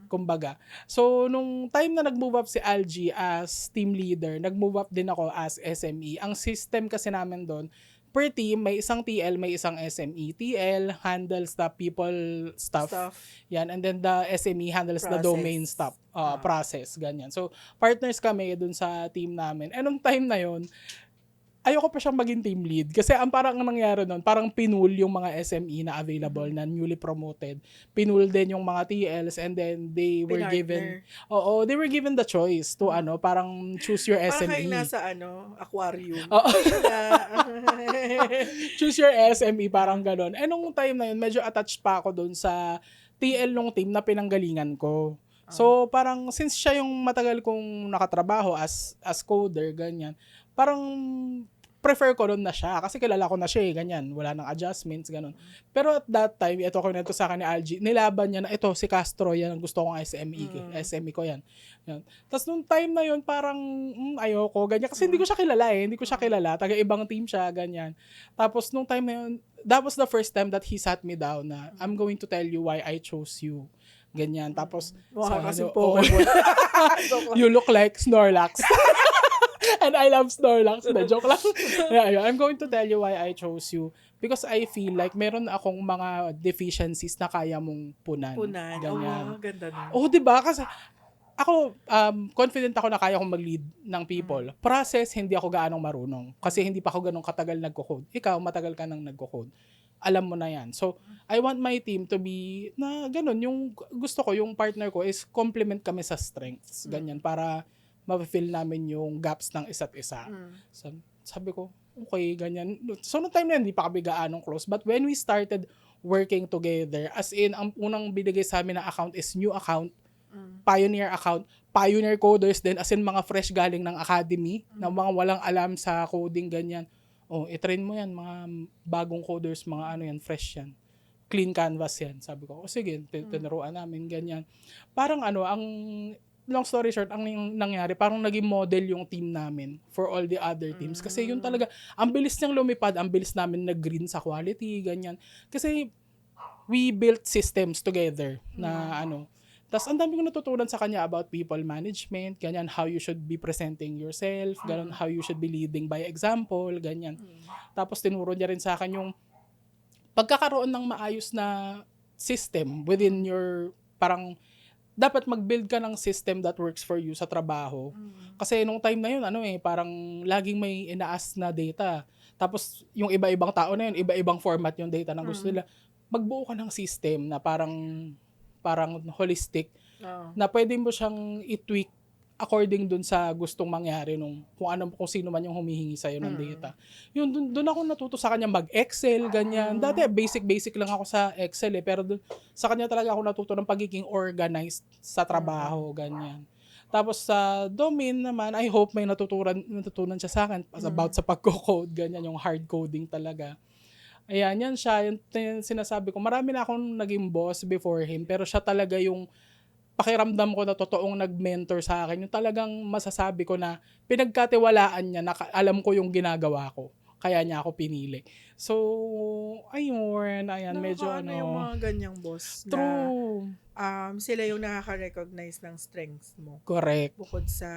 Kumbaga. So, nung time na nag-move up si Algie as team leader, nag-move up din ako as SME. Ang system kasi namin doon, per team, may isang TL, may isang SME. TL handles the people stuff. Yan. And then the SME handles the domain stuff. Process. Ganyan. So, partners kami dun sa team namin. And nung time na yon, ayoko pa siyang maging team lead. Kasi ang parang nangyari nun, parang pinul yung mga SME na available na newly promoted. Pinul din yung mga TLs and then they were given they were given the choice to parang choose your SME. Parang kayo nasa aquarium. Choose your SME, parang gano'n. Eh nung time na yun, medyo attached pa ako doon sa TL nung team na pinanggalingan ko. So parang since siya yung matagal kong nakatrabaho as coder, ganyan, parang prefer ko nun na siya. Kasi kilala ko na siya ganyan. Wala nang adjustments, ganun. Pero at that time, ito ko nito sa akin ni Algie, nilaban niya na, ito, si Castro, yan ang gusto kong SME ko yan. Tapos nung time na yun, parang, ayoko, ganyan. Kasi hindi ko siya kilala Hindi ko siya kilala. Taga-ibang team siya, ganyan. Tapos nung time na yun, that was the first time that he sat me down na, I'm going to tell you why I chose you. Ganyan. Tapos, kasi Pokemon. You look like Snorlax. And I love Snorlax. Joke lang. Yeah, I'm going to tell you why I chose you. Because I feel like meron akong mga deficiencies na kaya mong punan. Ganyan. Ganda na. Diba? Kasi ako, confident ako na kaya kong mag-lead ng people. Process, hindi ako gaanong marunong. Kasi hindi pa ako ganong katagal nagko-code. Ikaw, matagal ka nang nagko-code. Alam mo na yan. So, I want my team to be na ganun. Yung gusto ko, yung partner ko is complement kami sa strengths. Ganyan. Para ma-fill namin yung gaps ng isa't isa. So, sabi ko, okay, ganyan. So, noong time na yun, hindi pa kami gaanong close. But when we started working together, as in, ang unang binigay sa amin na account is new account, pioneer account, pioneer coders din, as in mga fresh galing ng academy, na mga walang alam sa coding, ganyan. I-train mo yan, mga bagong coders, mga ano yan, fresh yan. Clean canvas yan. Sabi ko, sige, tinuruan namin, ganyan. Parang ang long story short, ang nangyari, parang naging model yung team namin for all the other teams. Kasi yun talaga, ang bilis niyang lumipad, ang bilis namin nag-green sa quality, ganyan. Kasi we built systems together na Tapos ang dami ko natutunan sa kanya about people management, ganyan, how you should be presenting yourself, ganyan, how you should be leading by example, ganyan. Tapos tinuro niya rin sa akin yung pagkakaroon ng maayos na system within your, parang, dapat mag-build ka ng system that works for you sa trabaho. Kasi nung time na yun, parang laging may inaas na data. Tapos yung iba-ibang tao na yun, iba-ibang format yung data na gusto nila. Magbuo ka ng system na parang holistic, na pwede mo siyang i-tweak according dun sa gustong mangyari kung sino man yung humihingi sa'yo ng data. Yun, dun ako natuto sa kanya mag-Excel, ganyan. Dati, basic lang ako sa Excel pero sa kanya talaga ako natuto ng pagiging organized sa trabaho, ganyan. Tapos sa domain naman, I hope may natutunan siya sa akin about sa pagko-code, ganyan, yung hard coding talaga. Ayan, yan siya. Yung sinasabi ko, marami na akong naging boss before him, pero siya talaga yung pakiramdam ko na totoong nag-mentor sa akin. Yung talagang masasabi ko na pinagkatiwalaan niya na alam ko yung ginagawa ko. Kaya niya ako pinili. So, ayun, medyo yung mga ganyang boss. True. Sila yung nakaka-recognize ng strengths mo. Correct. Bukod sa,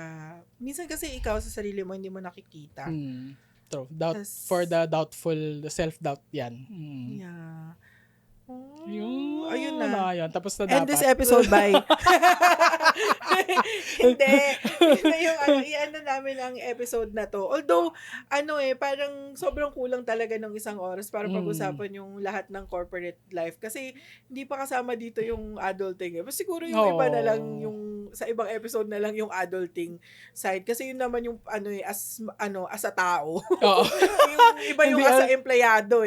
minsan kasi ikaw sa sarili mo, hindi mo nakikita. True. For the doubtful, the self-doubt yan. Yeah. Ayun na. Ayun. Tapos na dapat. End this episode by. Hindi. Yung namin ang episode na to. Although, parang sobrang kulang talaga ng isang oras para pag-usapan yung lahat ng corporate life. Kasi, hindi pa kasama dito yung adulting. Pero siguro yung iba na lang, yung sa ibang episode na lang yung adulting side. Kasi yun naman yung, as a tao. Yung iba yung as a empleyado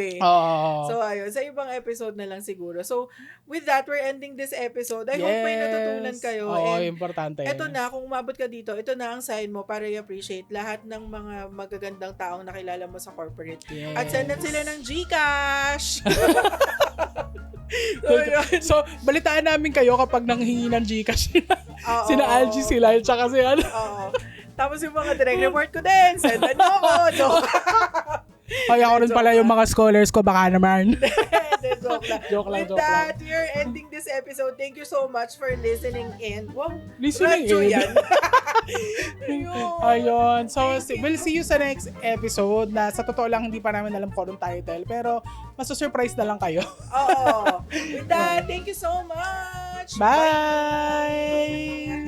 So, ayun. Sa ibang episode na lang siguro. So, with that, we're ending this episode. I hope may natutunan kayo. Importante. Ito na, kung umabot ka dito, ito na ang sign mo para i-appreciate lahat ng mga magagandang taong nakilala mo sa corporate. Yes. At sendan sila ng GCash! So, balitaan namin kayo kapag nanghingi ng GCash. Sina Algie sila, tsaka si Tapos yung mga direct report ko din, sendan nyo ako. Ay, ako rin pala yung mga scholars ko, baka naman. Joke lang. With that, we are ending this episode. Thank you so much for listening in. Wow, listening in. Yan. Ayun. So, we'll see you sa next episode na sa totoo lang hindi pa namin alam kung anong title. Pero, masasurprise na lang kayo. With that, thank you so much. Bye!